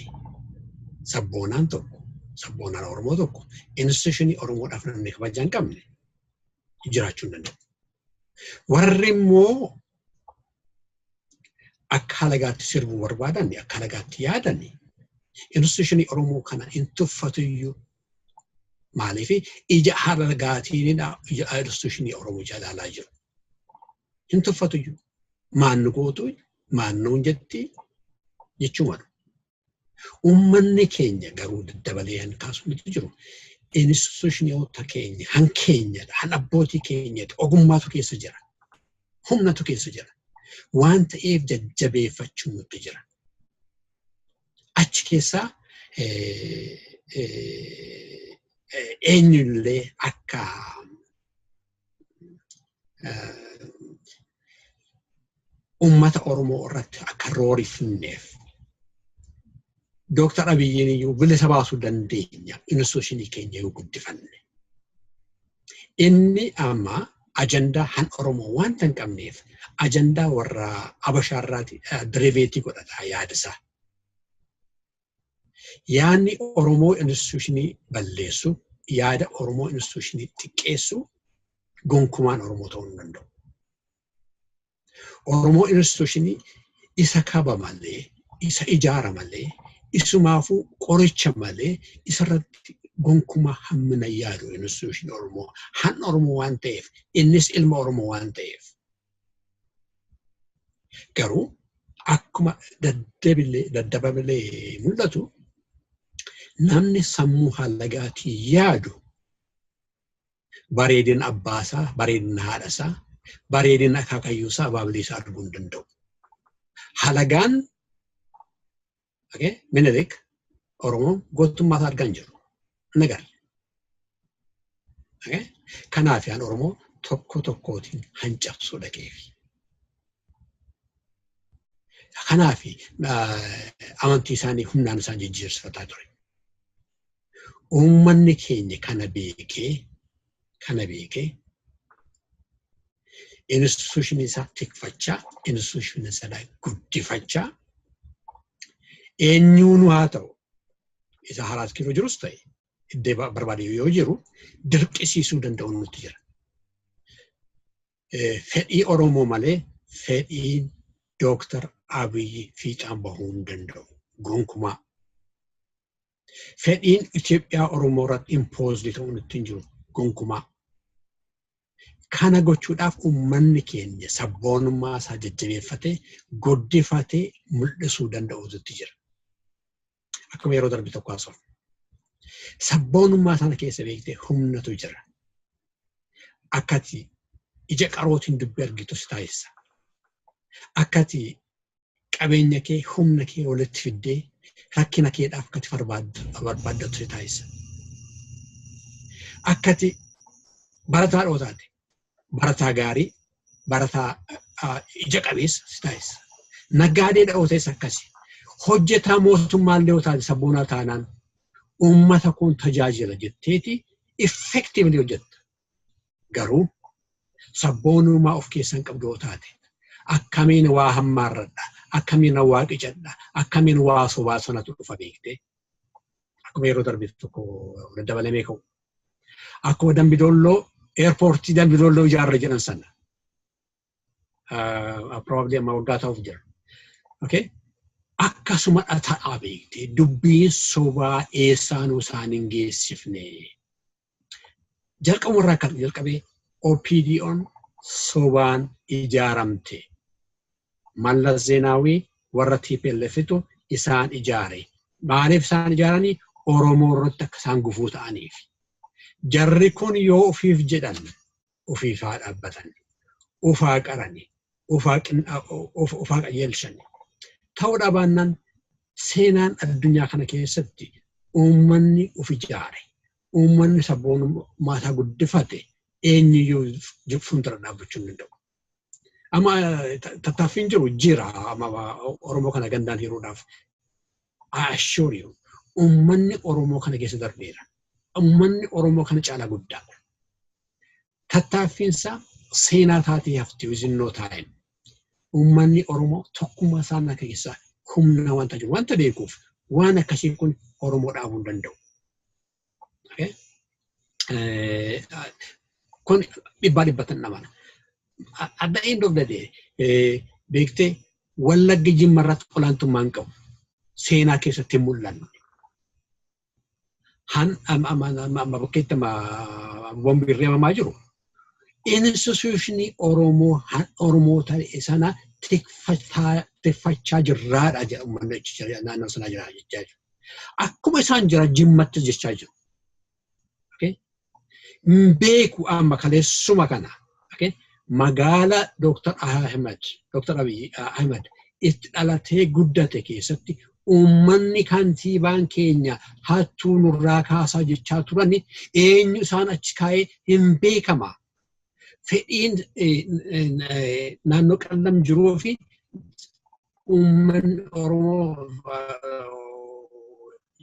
sabboonaan tokko, sabboonaan Oromoo tokko instituushinii Oromoodhaaf namni kabaja hin qabne jiraachuu hin danda'u. Warri immoo akka halagaatti sirbuu barbaadan, akka halagaatti yaadan Institutionii Oromoo kana hin tuffatuyyuu maaliif ija harargaatiin ija institutionii Oromoo jaalaalaa jiru. Hin tuffatuyyuu maannu gootu maannuun jetti jechuudha. Uummanni keenya garuu daddabalee han kaasuutu jiru. Institutionioota keenya han keenyadha han abbootii keenyatti ogummaatu keessa jira. Humnatu keessa jira. Waan ta'eef jajjabeeffachuun nutti jira. Achi keessaa eenyullee akka ummata Oromoo irratti akka roorifneef Dr. Abiyyiin iyyuu bilisa baasuu dandeenya institutionii keenya yoo guddifanne. Inni amma ajandaa han Oromoo wanta hin qabneef ajandaa warra Abashaarraati deriveetii godhata yaadasaa. Yaanni Oromoo institutionii balleessu yaada Oromoo institutionii xiqqeessu gonkumaan Oromoo ta'uu hin danda'u. Oromoo institutionii isa kaba malee, isa ijaara malee, isumaafuu qoricha malee isarratti gonkumaa hammina yaadu institutionii Oromoo han Oromoo waan ta'eef innis ilma Oromoo waan ta'eef. Garuu akkuma daddabalee mul'atu namni sammuu hallagaatii yaadu bareedina abbaasaa, bareedina haadhasaa, bareedina akaakayyuusaa abaabiliisaa arguu hin danda'u. Halagaan Minilik Oromoon gootummaa isaa argaa hin jiru. Nagar. Kanaaf yaan Oromoo tokko tokkootiin hancabsuu dhaqeefi. Kanaaf amantii isaanii humnaan isaan jijjiirsifataa ture. Uummanni keenya kana beekee institutionii isaa tikfachaa, institutionii isaa guddifachaa eenyuun haa ta'u isa haraas kiiloo jirus ta'e iddoo barbaade yoo jiru dirqisiisuu danda'u nutti jira. Fedhii Oromoo malee fedhiin Dr. Abiyyi fiixaan bahuu hin danda'u gonkumaa. Fedhiin Itoophiyaa Oromoo irratti impoozdi ta'uu nutti hin jiru gonkumaa. Kana gochuudhaaf uummanni keenya sabboonummaa isaa jajjabeeffatee guddifatee mul'isuu danda'uutu jira. Akkuma yeroo darbe tokko haasofne. Sabboonummaa sana keessa beektee humnatu jira. Akkati ija qarootiin dubbii argitu si taasisa. Akkati qabeenya kee humna kee walitti fiddee rakkina keedhaaf akkati barbaaddatu si taasisa. Akkati barataa dhootaate. Barataa gaarii, barataa ija qabeessa si taasisa. Naggaadee dha'ootes akkasi. Hojjetaa mootummaallee yoo taate sabboonaa taanaan uummata kun tajaajila jetteeti effectively hojjetta. Garuu sabboonummaa of keessan qabdu yoo taate akkamiin waa hammaarradha, akkamiin waa qicadha, akkamiin waa sobaa sanatu dhufa beektee. Akkuma yeroo darbe tokko daddabalamee ka'u. Akkuma Dambidolloo airportii Dambidolloo ijaarra jedhan sana. Probably amma waggaa ta'uuf jira. Okay? Akkasuma ta'aa beektee dubbiin sobaa eessaanuu isaan hin geessifne. Jalqabumarraa kan jalqabee OPDO'n sobaan ijaaramte. Mallas Zeenaawii warra TPLFitu isaan ijaare. Maaliif isaan ijaaranii? Oromoo irratti akka isaan gufuu ta'aniif. Jarri kun yoo ofiif jedhan ofiifaa dhaabbatan, ofaa qarani, ofaa qajeelchani. Ta'uudha baannaan seenaan addunyaa kana keessatti uummanni of ijaare, uummanni sabboonummaa isaa guddifate eenyuyyuu fuuldura dhaabbachuu hin danda'u. Amma tattaaffiin jiru jira amma Oromoo kana gandaan hiruudhaaf. I assure you, uummanni Oromoo kana keessa darbeera. Uummanni Oromoo kana caalaa guddaadha. Tattaaffiinsa seenaa taatee hafti within no time. Uummanni Oromoo tokkummaa isaa keessa humna wanta jiru wanta beekuuf waan akkasii kun Oromoo dhaabuu hin danda'u. Kun dhibbatan dhabana. At the end of the day, beektee Wallaggi Jimma irratti olaantummaa hin qabu. seenaa keessatti mul'anne. Amma bakkeetti bombirree mamaa jiru. Institutionii Oromoo ta'e sana tikfachaa jirraadha jedha uummanni naannoo sanaa jira jechaa jiru. Akkuma isaan jira Jimmatti jechaa jiru. Beeku amma kaleessuma kana. Magaala Dr. Abiyyi Ahmed itti dhalatee guddate keessatti uummanni kantiibaan keenya hattuu nurraa kaasaa jechaa turani eenyu isaan achi kaa'ee hin beekama. Fedhiin naannoo qallam jiruu fi uummanni Oromoo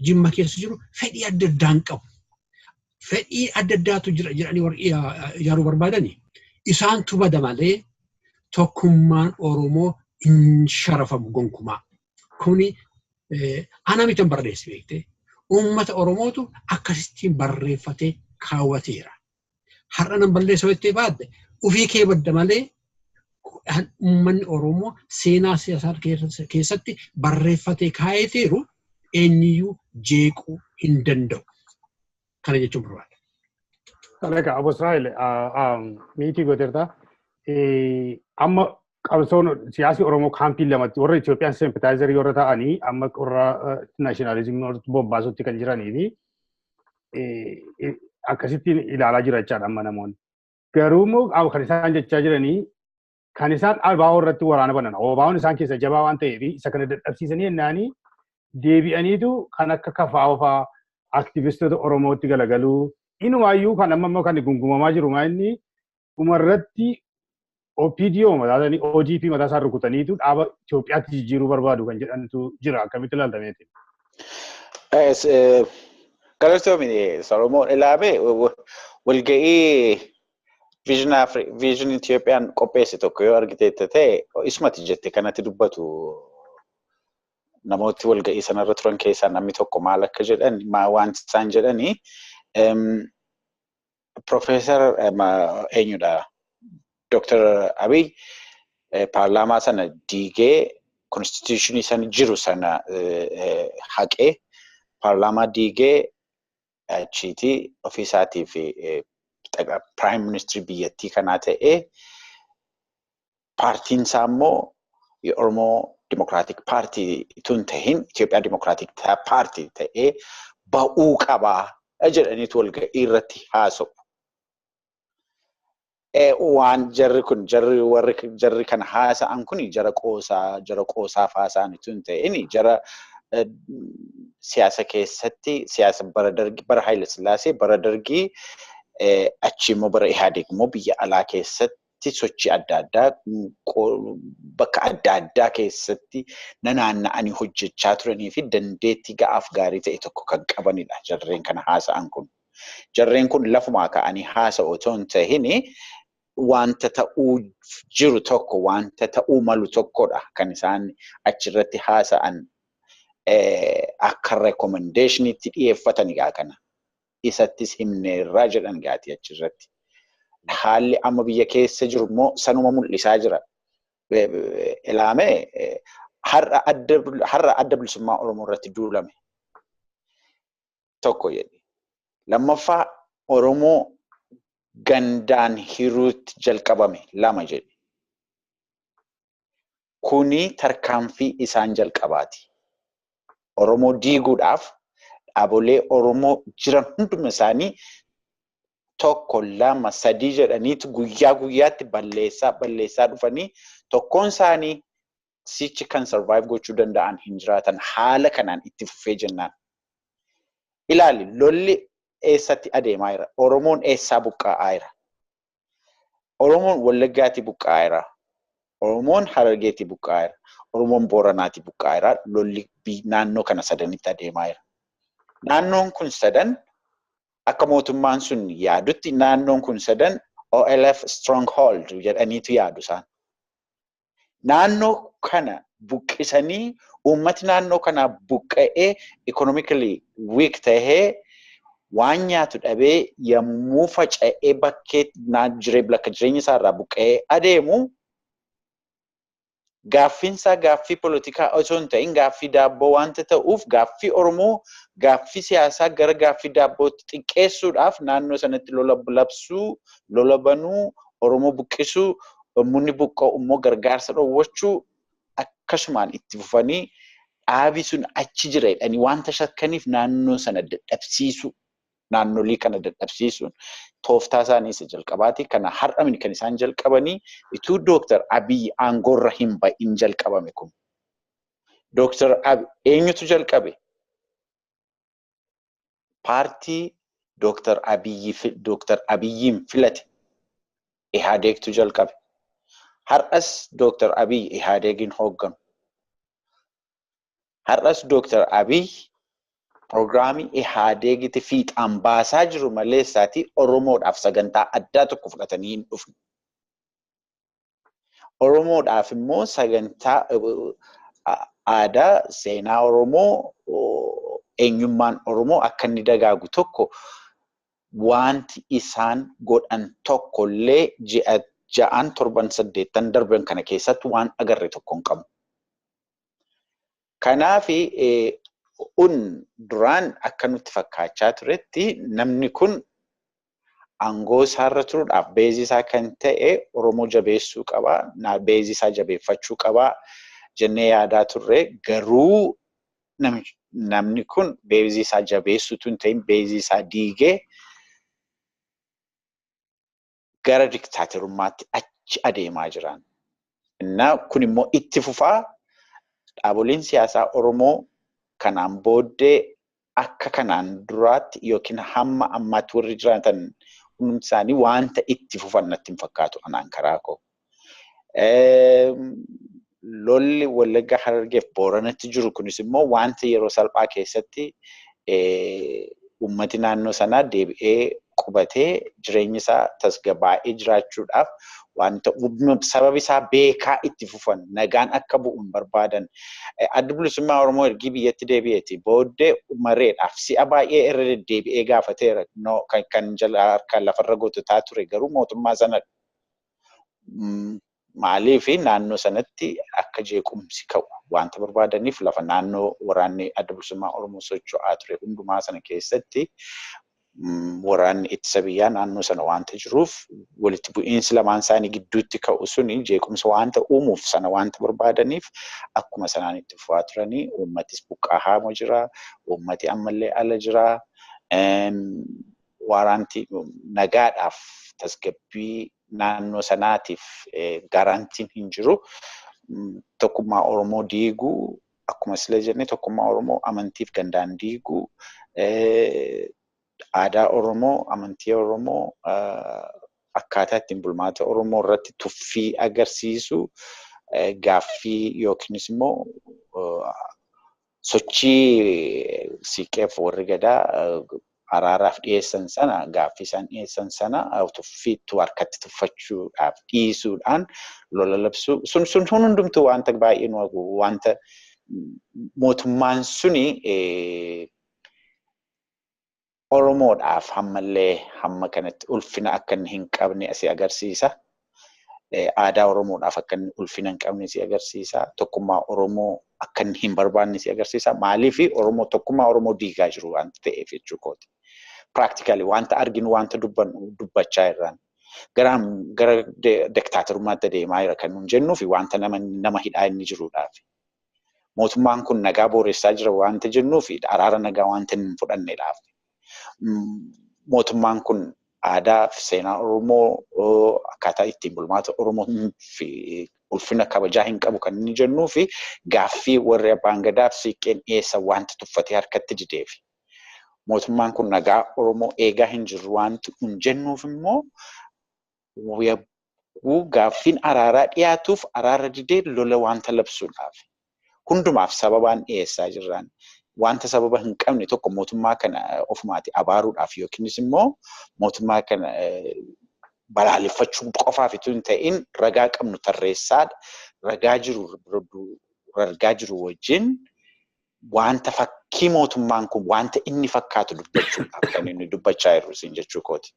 Jimma keessa jiru fedhii adda addaan qabu. Fedhii adda addaatu jira jedhanii ijaaruu barbaadani. Isaantu bada malee tokkummaan Oromoo hin sharafamu gonkumaa. Kuni ana mitan barreessi beekte. Uummata Oromootu akkasittiin barreeffatee kaawwateera. Har'a nan balleessa jettee baadde ofii kee badda malee uummanni Oromoo seenaa siyaasaa keessatti barreeffatee kaayeteeru eenyuyyuu jeequu hin danda'u. Kana jechuun barbaada. Talaga Abu Israa'el miitii gooterta amma qabsoon siyaasi Oromoo kaampii lamatti warra Itoophiyaan sympathizer warra ta'anii amma warra nationalism bobbaasutti kan jiranii fi akkasittiin ilaalaa jira jechaadha amma namoonni. Garuu immoo kan isaan jechaa jiranii kan isaan ABO irratti waraana banan. ABO'n isaan keessa jabaa waan ta'eef isa kana dadhabsiisanii yennaanii deebi'aniitu kan akka KFO fa'aa aktivistoota Oromootti galagaluu inumaayyuu kan amma kan gungumamaa jiru maa'inni umarratti OPDO mataasanii OGP mataasaa rukutaniitu dhaaba Itoophiyaatti jijjiiruu barbaadu kan jedhantu jira akkamitti ilaaltameeti. Galatoomini Solomon ilaabee walga'ii vision Itoophiyaan qopheesse tokko yoo argiteetta ta'e isumatti jette kanatti dubbatu namooti walga'ii sanarra turan keessaa namni tokko maal akka jedhan wanti isaan jedhanii Profeesar eenyudha Dr. Abiy paarlaamaa sana diigee konstituushinii sana jiru sana haqee paarlaamaa diigee achiiti ofiisaatii fi Prime Minister biyyattii kanaa ta'ee paartiin isaa immoo Oromoo Democratic Party tun tahin Itoophiyaa Democratic Party ta'ee ba'uu qabaa jedhaniitu walga'ii irratti haasa'u. Waan jarri kan haasa'an kun jara qoosaaf haasa'an tun ta'in jara siyaasa keessatti siyaasa bara Haile Sillaasee bara dargii achi immoo bara Ihaadeeg immoo biyya alaa keessatti sochii adda addaa bakka adda addaa keessatti naanna'anii hojjechaa turanii fi dandeettii ga'aaf gaarii ta'e tokko kan qabanidha jarreen kana haasa'an kun. Jarreen kun lafumaa ka'anii haasa'u otoo hin ta'in wanta ta'uu jiru tokko wanta ta'uu malu tokkodha kan isaan achirratti haasa'an akka recommendationitti dhiyeeffataniidha kana. Isattis himneerraa jedhan gaati achirratti. Haalli amma biyya keessa jiru immoo sanuma mul'isaa jira. Ilaamee har'a adda bilisummaa Oromoo irratti duulame. Tokko jedhe. Lammaffaa Oromoo gandaan hiruutti jalqabame lama jedhe. Kuni tarkaanfii isaan jalqabaati. Oromoo diiguudhaaf dhaabolee Oromoo jiran hunduma isaanii tokko lama sadii jedhaniitu guyyaa guyyaatti balleessaa dhufanii tokkoon isaanii sichi kan survive gochuu danda'an hin jiraatan haala kanaan itti fufee jennaan. Ilaali lolli eessatti adeemaa jira? Oromoon eessaa buqqa'aa jira? Oromoon Wallaggaatti buqqa'aa jira. Oromoon Harargeetti buqqa'aa jira. Oromoon Booranaatti buqqa'aa jira. Lolli naannoo kana sadanitti adeemaa jira. Naannoon kun sadan akka mootummaan sun yaadutti naannoon kun sadan OLF stronghold jedhaniitu yaadu isaan. Naannoo kana buqqisanii uummati naannoo kana buqqa'ee economically weak tahee waan nyaatu dhabee yommuu faca'ee bakkee bakka jireenya isaarraa buqqa'ee adeemu gaaffiinsaa gaaffii politikaa osoo hin ta'in gaaffii daabboo wanta ta'uuf gaaffii Oromoo gaaffii siyaasaa gara gaaffii daabbootti xiqqeessuudhaaf naannoo sanatti lola labsuu, lola banuu, Oromoo buqqisuu, uummanni buqqa'u immoo gargaarsa dhoowwachuu akkasumaan itti fufanii dhaabii sun achi jira jedhanii wanta shakkaniif naannoo sana dadhabsiisu. Naannolii kana dadhabsiisuun tooftaa isaanii isa jalqabaati. Kana har'amni kan isaan jalqabanii ituu Dooktar Abiyyi aangoorra hin bahin jalqabame kun. Dooktar Abiyyi eenyutu jalqabe? Paartii Dooktar Abiyyiin filate Ihaadeegtu jalqabe. Har'as Dooktar Abiyyi Ihaadeegin hoogganu. Har'as Dooktar Abiyyi Proogiraamii Ihaadeegiti fiixaan baasaa jiru malee isaatii Oromoodhaaf sagantaa addaa tokko fudhatanii hin dhufne. Oromoodhaaf immoo sagantaa aadaa, seenaa Oromoo, eenyummaan Oromoo akka inni dagaagu tokko wanti isaan godhan tokkollee ja'an 7-8 darban kana keessatti waan agarre tokko hin qabu. Kanaaf duraan akka nutti fakkaachaa turetti namni kun aangoo isaarra turuudhaaf beezii isaa kan ta'e Oromoo jabeessuu qaba, beezii isaa jabeeffachuu qaba jennee yaadaa turre. Garuu namni kun beezii isaa jabeessuutu hin ta'in beezii isaa diigee gara diktaaterummaatti achi adeemaa jiran. Kun immoo itti fufaa dhaaboliin siyaasaa Oromoo kanaan booddee akka kanaan duraatti yookiin hamma ammaatti warri jiraatan hundi isaanii wanta itti fufan natti hin fakkaatu anaan karaa koo. Lolli Wallaggaa Harargeef Booranatti jiru kunis immoo wanta yeroo salphaa keessatti uummati naannoo sanaa deebi'ee qubatee jireenya isaa tasgabbaa'ee jiraachuudhaaf wanta sababi isaa beekaa itti fufan nagaan akka bu'uun barbaadan. Adda Bilisummaa Oromoo ergi biyyatti deebi'eeti booddee mareedhaaf si'a baay'ee irra deddeebi'ee gaafateera. Kan jala harkaan lafarra gototaa ture garuu mootummaa sana maaliif naannoo sanatti akka jeequmsi ka'u wanta barbaadaniif lafa naannoo waraanni Adda Bilisummaa Oromoo socho'aa ture hundumaa sana keessatti waraanni ittisa biyyaa naannoo sana wanta jiruuf walitti bu'iinsi lamaan isaanii gidduutti ka'u suni jeequmsa wanta uumuuf sana wanta barbaadaniif akkuma sanaan itti fufaa turanii uummatis buqqa'aa jira, uummati ammallee ala jira. Waraanti nagaadhaaf tasgabbii naannoo sanaatiif garantiin hin jiru. Tokkummaa Oromoo diiguu akkuma sila jenne tokkummaa Oromoo amantiif gandaan diiguu. Aadaa Oromoo, amantii Oromoo, akkaataa ittiin bulmaata Oromoo irratti tuffii agarsiisu, gaaffii yookiinis immoo sochii siiqqeef warri gadaa araaraaf dhiyeessan sana, gaaffii isaan dhiyeessan sana tuffiitti harkatti tuffachuudhaaf dhiisuudhaan lola labsuu. Sun hundumtuu wanta baay'ee nu hagu wanta mootummaan suni Oromoodhaaf hamma kanatti ulfina akka inni hin qabne asii agarsiisa. Aadaa Oromoodhaaf akka inni ulfina hin qabne asii agarsiisa. Tokkummaa Oromoo akka inni hin barbaanne asii agarsiisa. Maaliif tokkummaa Oromoo diigaa jiru wanta ta'eef jechuu kooti. Practically wanta arginu wanta dubbachaa irraan gara diktaaterummaatti adeemaa jira kan nuun jennuu fi wanta nama hidhaa inni jiruudhaaf. Mootummaan kun nagaa booressaa jira wanta jennuu fi araara nagaa wanta hin fudhanneedhaaf. Mootummaan kun aadaa fi seenaa Oromoo akkaataa ittiin bulmaata Oromoo fi ulfina kabajaa hin qabu kan inni jennuu fi gaaffii warri abbaan gadaa fi siiqqeen dhiyeessan wanta tuffatee harkatti dideef. Mootummaan kun nagaa Oromoo eegaa hin jirru wanti hin jennuuf immoo gaaffiin araaraa dhiyaatuuf araara didee lola wanta labsuudhaaf. Hundumaaf sababaan dhiyeessaa jirraan. Wanta sababa hin qabne tokko mootummaa kana ofumaati abaaruudhaaf yookiinis immoo mootummaa kana balaaleffachuu qofaaf itoo hin ta'in ragaa qabnu tarreessaadha. Ragaa jiru wajjin wanta fakkii mootummaan kun wanta inni fakkaatu dubbachuudhaaf kan inni dubbachaa jiru siin jechuu kooti.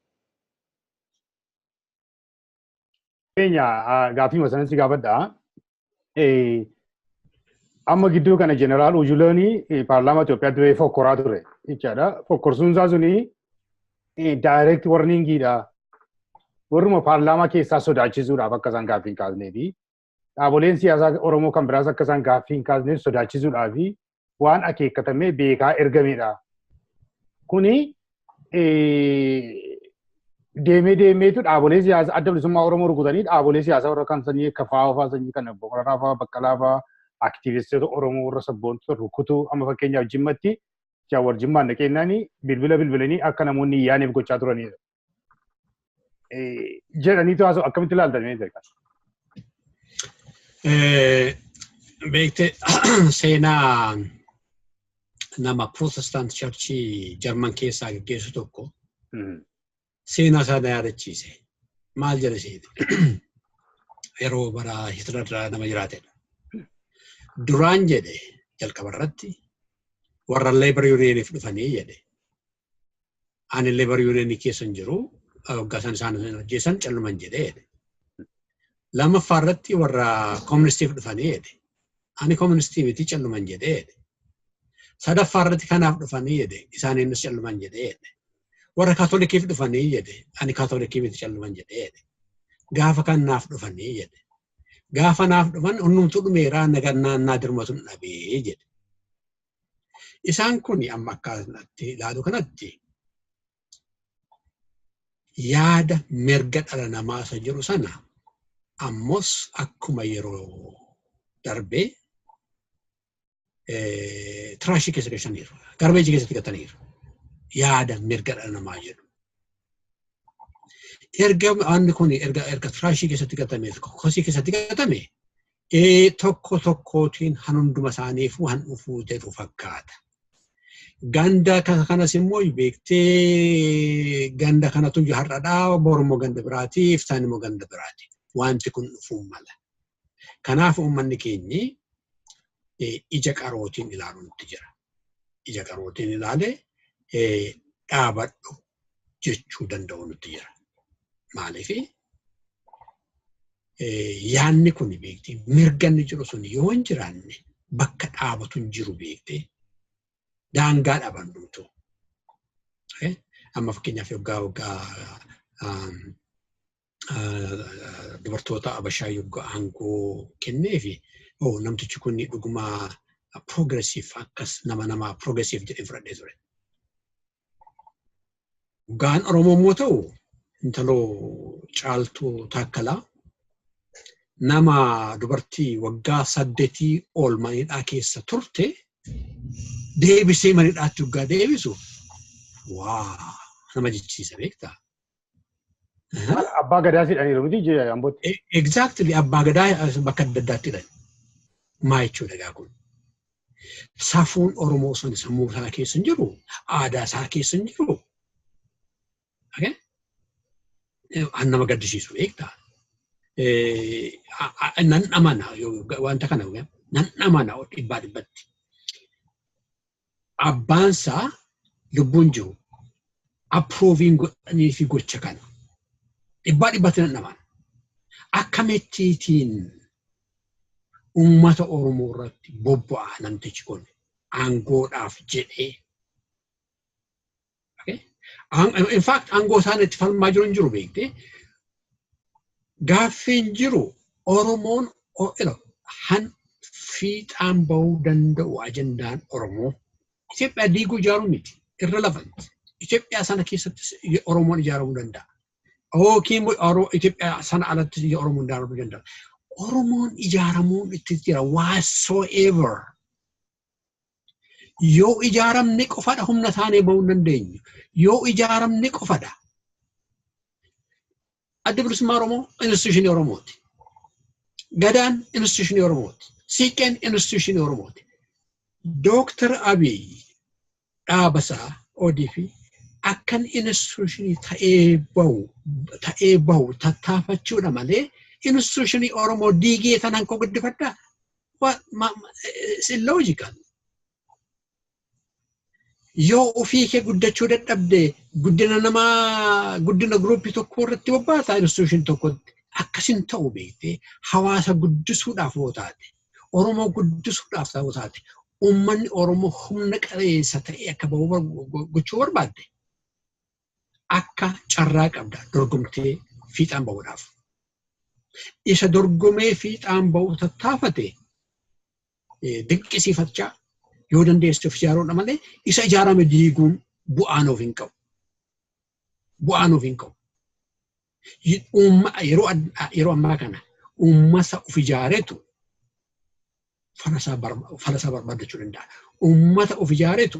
Beenyaa gaaffii masanatti gaafadha. amma gidduu kana jeneraal Ujuloonii paarlaamaa Itoophiyaatti bahee fokkoraa ture jechaadha. Fokkorsuun isaa suni direct warningiidha. Warruma paarlaamaa keessaa sodaachisuudhaaf akka isaan gaaffii hin kaasnee fi dhaaboleen siyaasaa Oromoo kan biraas akka isaan gaaffii hin kaasneef sodaachisuudhaaf waan akeekkatamee beekaa ergamedha. Kuni deemeetu dhaabolee siyaasaa adda bilisummaa Oromoo rukutanii dhaabolee siyaasaa warra kan sanyii akka Faawaa sanyii kan Boqoraraa fa'aa Baqqalaa fa'aa aktiivistoota Oromoo warra sabboontota rukutuu amma fakkeenyaaf Jimmatti jaawwar Jimmaan dhaqeenyaanii bilbilanii akka namoonni yaaniif gochaa turanidha. Jedhaniitu haasa'u akkamitti ilaaltamee jira? Beekte seenaa nama Protestant Churchii Jarman keessaa gaggeessu tokko seenaa isaa na yaadachiise. Maal jedhe seeti? Yeroo bara Hitler nama jiraatedha. Duraan jedhe jalqaba irratti warra Labour Unioniif dhufanii jedhe. Ani Labour Union keessa hin jiru. Waggaa isaan hojjetan calluman jedhe. Lammaffaa irratti warra Communistiif dhufanii jedhe. Ani Communistii miti calluman jedhe. Sadaffaa irratti kanaaf dhufanii jedhe. Isaan innis calluman jedhe. Warra Kaatolikiif dhufanii jedhe. Ani Kaatolikii miti calluman jedhe. Gaafa kan naaf dhufanii jedhe. Gaafa naaf dhufan hundumtuu dhumeeraa naannaa dirmatu dhabee jedhe. Isaan kun amma akkanatti ilaalu kanatti yaada mirga dhala namaa isa jiru sana ammos akkuma yeroo darbee tiraashii keessa galchaniiru. Garbeejii keessatti gataniiru. Yaada mirga dhala namaa jedhu. Erga anni kun erga tiraashii keessatti gatame kosii keessatti gatame tokko tokkootiin hunduma isaaniif waan dhufuuteetu fakkaata. Ganda kanas immoo beektee ganda kanatu har'adhaa bormoo ganda biraati iftaan immoo ganda biraati. Wanti kun dhufuu mala. Kanaaf uummanni keenyi ija qarootiin ilaaluun nutti jira. Ija qarootiin ilaalee dhaabadhu jechuu danda'u nutti jira. Maaliif yaanni kun beektee mirganni jiru sun yoo hin jiraanne bakka dhaabatu hin jiru beektee daangaa dhabannuutu. Amma fakkeenyaaf waggaa dubartoota Abashaa yoggaa aangoo kennee fi namtichi kun dhuguma progressiif akkas nama progressiif jedhee fudhadhee ture. Gaan Oromoo immoo ta'u intaloo Caaltuu Taakkalaa nama dubartii waggaa 8 ol manidhaa keessa turte deebisee manidhaatti waggaa deebisu nama jechisiisa beektaa. Abbaa Gadaa jedhaniiru miti jee Ambootti. Exactly Abbaa Gadaa bakka adda addaatti jedhan. Maa jechuudha egaa kun. Safuun Oromoo sun sammuu isaa keessa hin jiru, aadaa isaa keessa hin jiru. An nama gaddisiisu beektaa. Nan amana wanta kana nan amana dhibbaa dhibbatti. Abbaansaa lubbuun jiru approving godhanii fi gocha kana. Dhibbaa dhibbatti nan amana. Akkamittiin ummata Oromoo irratti bobba'aa namtichi kun aangoodhaaf jedhee. In fact, aangoo isaan itti falmaa jiru hin jiru beektee. Gaaffiin jiru Oromoon fiixaan bahuu danda'u ajandaan Oromoo. Itoophiyaa diiguu ijaaruu miti. Irrelevant. Itoophiyaa sana keessatti Oromoon ijaaramuu danda'a. Yookiin Itoophiyaa sana alatti Oromoon ijaaramuu danda'a. Oromoon ijaaramuun itti jira whatsoever. Yoo ijaaramne qofadha humna taanee bahuu hin dandeenyu. Yoo ijaaramne qofadha. Adda bilisummaa Oromoo instituushinii Oromooti. Gadaan instituushinii Oromooti. Siiqqeen instituushinii Oromooti. Dooktar Abiyyi dhaabasaa ODP akkan instituushinii ta'ee bahu tattaafachuudha malee instituushinii Oromoo diigee tanaan koo guddifadhaa. It's illogical. Yoo ofii kee guddachuu dadhabde guddina guruupii tokko irratti bobbaata instituushinii tokkotti akkasin ta'u beektee hawaasa guddisuudhaaf yoo taate, Oromoo guddisuudhaaf yoo taate, uummanni Oromoo humna qabeessa ta'e akka gochuu barbaadde akka carraa qabda dorgomtee fiixaan bahuudhaaf. Isa dorgomee fiixaan bahu tattaafate dinqisiifachaa yoo dandeesse of ijaaruudha malee isa ijaarame diiguun bu'aan of hin qabu. Bu'aan of hin qabu. Yeroo ammaa kana uummata of ijaaretu falasaa barbaadachuu danda'a. Uummata of ijaaretu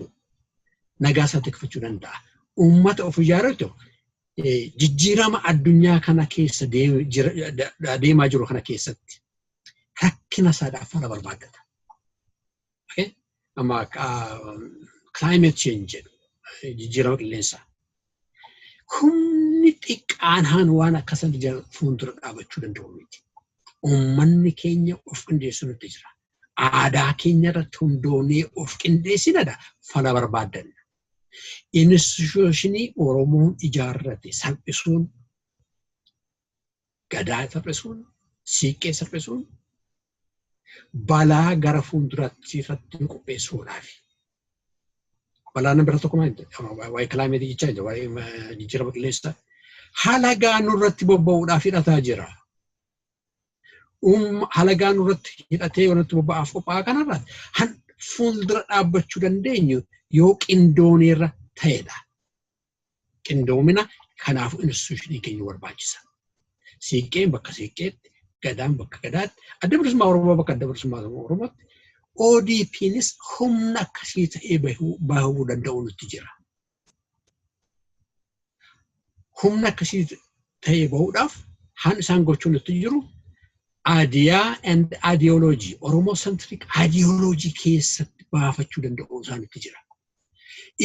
nagaa isaa tikfachuu danda'a. Uummata of ijaaretu jijjiirama addunyaa kana keessa deemaa jiru kana keessatti rakkina isaadhaaf fala barbaadata. Amma climate change jijjiirama qilleensaa. Humni xiqqaan waan akkasaan fuuldura dhaabachuu danda'u miti. Uummanni keenya of qindeessu nutti jira. Aadaa keenya irratti hundoonee of qindeessinadha fala barbaaddanna. Instituushinii Oromoon ijaarrate salphisuun, gadaa salphisuun, siiqqee salphisuun balaa gara fuulduraatti irratti qopheessuudhaaf. Balaan bira tokko waa'ee kilaameetii jechaa jira, waa'ee jijjiirama qilleensaa. Haala gaanuu irratti bobba'uudhaaf hidhataa jira. Haala gaanuu irratti hidhatee irratti bobba'aaf qophaa'aa kanarratti fuuldura dhaabbachuu dandeenyu yoo qindooneerra ta'edha. Qindoomina kanaafuu instituushinii keenya barbaachisa. Siiqqeen bakka siiqqeetti, gadaan bakka gadaatti, adda bilisummaa Oromoo bakka adda bilisummaa Oromootti, ODPnis humna akkasii ta'ee bahuu danda'u nutti jira. Humna akkasii ta'ee bahuudhaaf isaan gochuu nutti jiru idea and ideology, Oromoo centric ideology keessatti baafachuu danda'u isaanitti jira.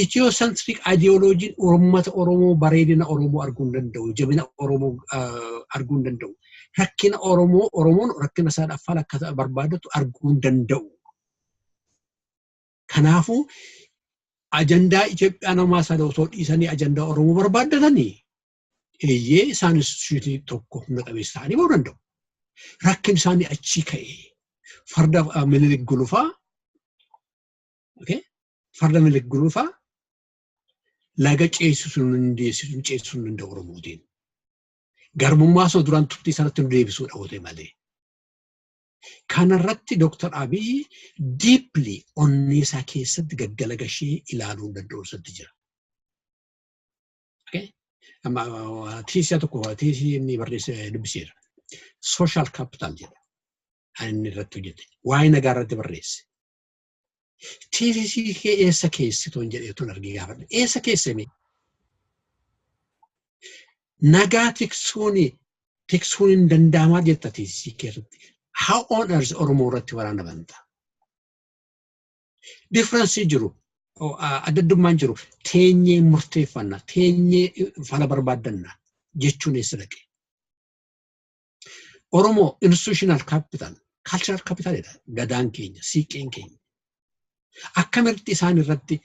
Ethiocentric ideology uummata Oromoo bareedina Oromoo arguu hin danda'u, jabina Oromoo arguu hin danda'u, rakkina Oromoon rakkina isaadhaaf fala akka barbaadatu arguu hin danda'u. Kanaafuu ajandaa Itoophiyaa namaa isaa osoo dhiisanii ajandaa Oromoo barbaaddatanii eeyyee isaan instituushinii tokko humna qabeessa ta'anii bahuu danda'u. Rakkin isaanii achii ka'ee farda Minilik gulufaa laga ceesisuu hin danda'u Oromootiin. Garbummaa osoo duraan turtii sanatti nu deebisuu dhawote malee. Kanarratti Dr. Abiyyi deeply onnee isaa keessatti gaggalaga ishee ilaaluu danda'u isatti jira. Tiisiyaa tokko tiisii inni barreesse dubbiseera. Social capital jedha. Inni irratti hojjete. Waa'ee nagaa irratti barreesse. Tiisii kee eessa keessitoon jedheetuun argee gaafadhe. Eessa keessame? Nagaa tiksuun hin danda'amaa jetta tiisii kee irratti. How on earth Oromoo irratti waraana banta? Difference jiru, addaddummaan jiru, teenyee murteeffanna, teenyee fala barbaaddanna jechuun eessa dhaqe? Oromoo institutional capital, cultural capital jedha. Gadaan keenya, siiqqeen keenya. Akkamitti isaan irratti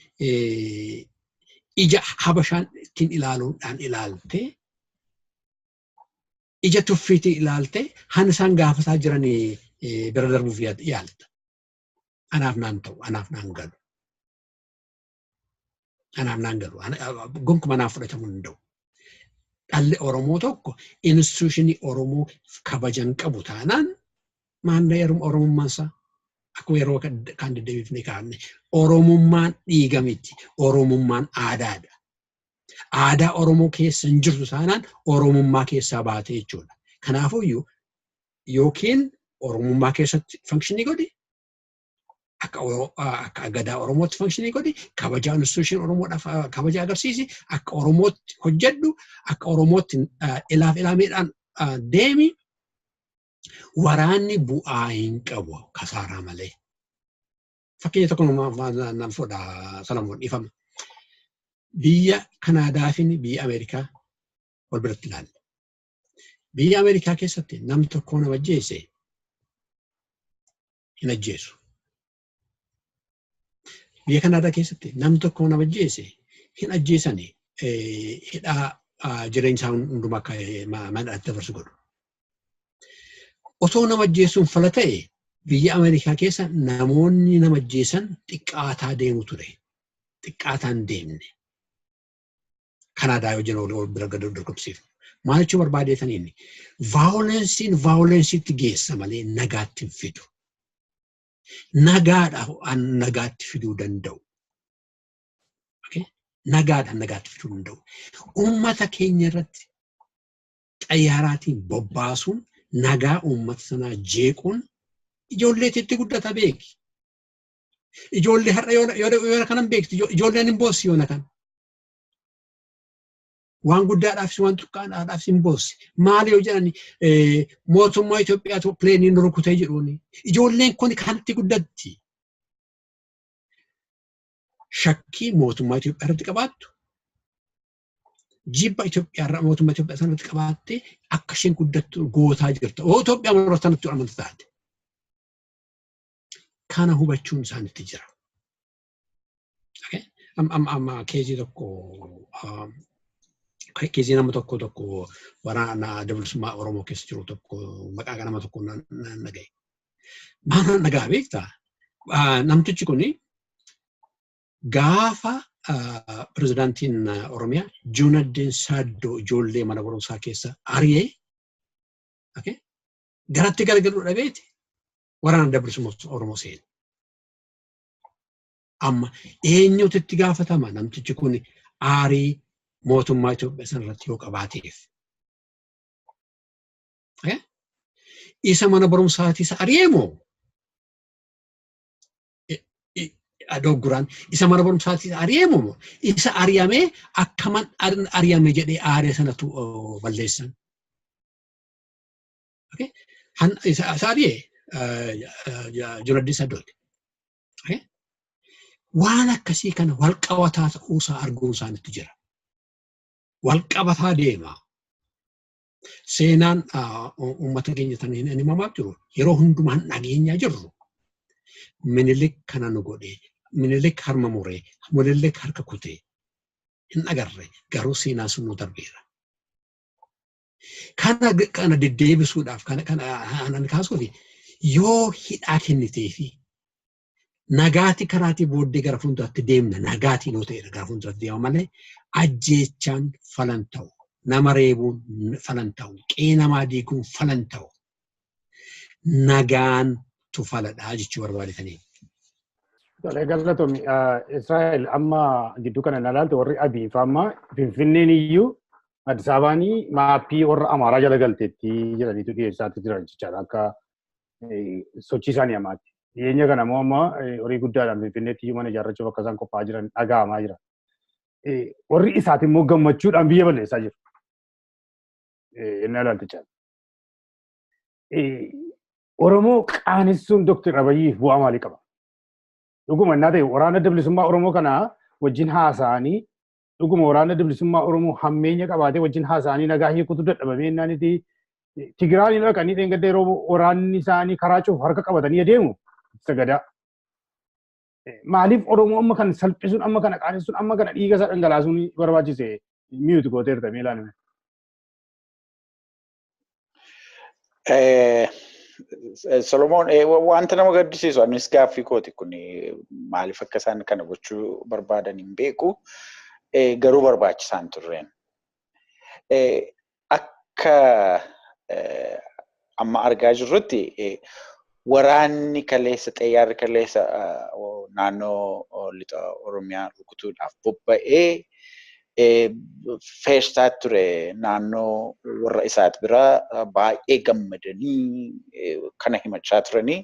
ija habashaan ittiin ilaaluudhaan ilaaltee, ija tuffiitii ilaaltee han isaan gaafataa jiran bira darbuuf yaalta. Anaaf naan ta'u, anaaf naan galu. Anaaf naan galu. Gonkumaa naaf fudhatamuu hin danda'u. Dhalli Oromoo tokko instituushinii Oromoo kabajan qabu taanaan maandaa Oromummaan isaa akkuma yeroo kan deddeebifnee kaa'amne Oromummaan dhiiga miti, Oromummaan aadaadha. Aadaa Oromoo keessa hin jirtu taanaan Oromummaa keessaa baate jechuudha. Kanaafuu yookiin Oromummaa keessatti funkshinii godhi, akka gadaa Oromootti funkshinii godhi, kabajaa instituushinii Oromoodhaaf kabaja agarsiisi, akka Oromootti hojjedhu, akka Oromootti ilaameedhaan deemi. Waraanni bu'aa hin qabu kasaaraa malee. Fakkeenya tokko nama fudhaa Solomon dhiifama. Biyya Kanaadaa fi biyya Ameerikaa wal biratti ilaalla. Biyya Ameerikaa keessatti nam tokko nama ajjeese hin ajjeesu. Biyya Kanaadaa keessatti nam tokko nama ajjeese hin ajjeesani hidhaa jireenya isaa hundumaa akka mana dabarsu godhu. Otoo nama ajjeesuun fala ta'e biyya Ameerikaa keessa namoonni nama ajjeesan xiqqaataa deemu ture. Xiqqaataan deemne. Kanaadaa wajjin ol bira gad dorgomsiifnu. Maal jechuu barbaadeetaniin vaayolensiitti geessa malee nagaatti hin fidu. Nagaadhaan nagaatti fiduu danda'u. Nagaadhaan nagaatti fiduu danda'u. Uummata keenya irratti xayyaaraatiin bobbaasuun nagaa uummata sanaa jeequun ijoolleetitti guddata beeki. Ijoollee har'a yoo kanan beekti ijoolleen hin boossi yoo nakan. Waan guddaadhaafis waan xiqqaadhaafis hin boossi. Maali yoo jedhani mootummaa Itoophiyaatu pileeniin rukutee jedhuuni. Ijoolleen kun kanatti guddatti. Shakkii mootummaa Itoophiyaa irratti qabaattu. Jibba Itoophiyaa mootummaa Itoophiyaa sanatti qabaattee akka isheen guddattu gootaa jirta. Itoophiyaa mara sanatti amantaa taate. Kana hubachuun isaanitti jira. Amma keezii tokko keezii nama tokko waraana bilisummaa Oromoo keessa jiru tokko maqaa nama tokko nagaye. Maal nagaa beektaa? Namtichi kuni gaafa pirezidaantiin Oromiyaa Juunaddeen Saaddoo ijoollee mana barumsaa keessa ari'ee garatti gargaaruu dhabeeti waraana bilisummaa Oromoo seene. Amma eenyuutti gaafatama namtichi kun aarii mootummaa Itoophiyaa sanarratti yoo qabaateef. Isa mana barumsaatiis ari'ee moo? Dogguraan isa mana barumsaatiis ari'ee moo? Isa ari'amee akkaman ari'ame jedhee aaree sanatu balleessan. Isa ari'ee Juunaddeen Saaddooti. Waan akkasii kana walqabataa ta'uusaa arguun isaanitti jira. Walqabataa deema. Seenaan uummata keenya taniin inni himamaa jiru yeroo hundumaan dhageenyaa jirru. Minilik kana nu godhee, minilik harma muree, minilik harka kutee hin agarre garuu seenaan sun nu darbeera. Kana deddeebisuudhaaf kana kaasuuf yoo hidhaa kennitee fi nagaati karaatii booddee gara fuulduraatti deemna nagaatiin yoo ta'e gara fuulduraatti deema malee ajjeechaan falan ta'u nama reebuun falan ta'u qe'ee namaa diiguun falan ta'u nagaan tu faladhaa jechuu barbaadetanii. Galatoomii Israa'el amma gidduu kana ilaaltu warri Abiy amma Finfinneen iyyuu Addis Ababaanii maappii warra Amaaraa jala galteetti jedhaniitu dhiyeessaatti jiran jechaadha akka sochii isaanii ammaatti. Dhiyeenya kana immoo amma horii guddaadhaan Finfinneetti iyyuu mana ijaarrachuuf akka isaan qophaa'aa jiran dhaga'amaa jira. Warri isaati immoo gammachuudhaan biyya balleessaa jiru. Inni ilaalticha. Oromoo qaanessuun Dr. Abiyyiif bu'aa maalii qaba? Dhuguma innaa ta'e waraana bilisummaa Oromoo kana wajjin haasa'anii dhuguma waraana bilisummaa Oromoo hammeenya qabaatee wajjin haasa'anii nagaa hiikutu dadhabamee innaanitti Tigiraanii dhaqanii dheengadda yeroo waraanni isaanii karaa cuuf harka qabatanii adeemu sagadaa. Maaliif Oromoo amma kan salphisuun amma kana qaanessuun amma kana dhiiga isaa dhangalaasuun barbaachise miyuutu gooteerta mee ilaalame. Solomon wanta nama gaddisiisu anis gaaffii kooti kun maaliif akka isaan kana gochuu barbaadan hin beeku garuu barbaachisaan turreen. Akka amma argaa jirrutti waraanni kaleessa xayyaarri kaleessa naannoo lixa Oromiyaa rukutuudhaaf bobba'ee feestaa ture naannoo warra isaati bira baay'ee gammadanii kana himachaa turanii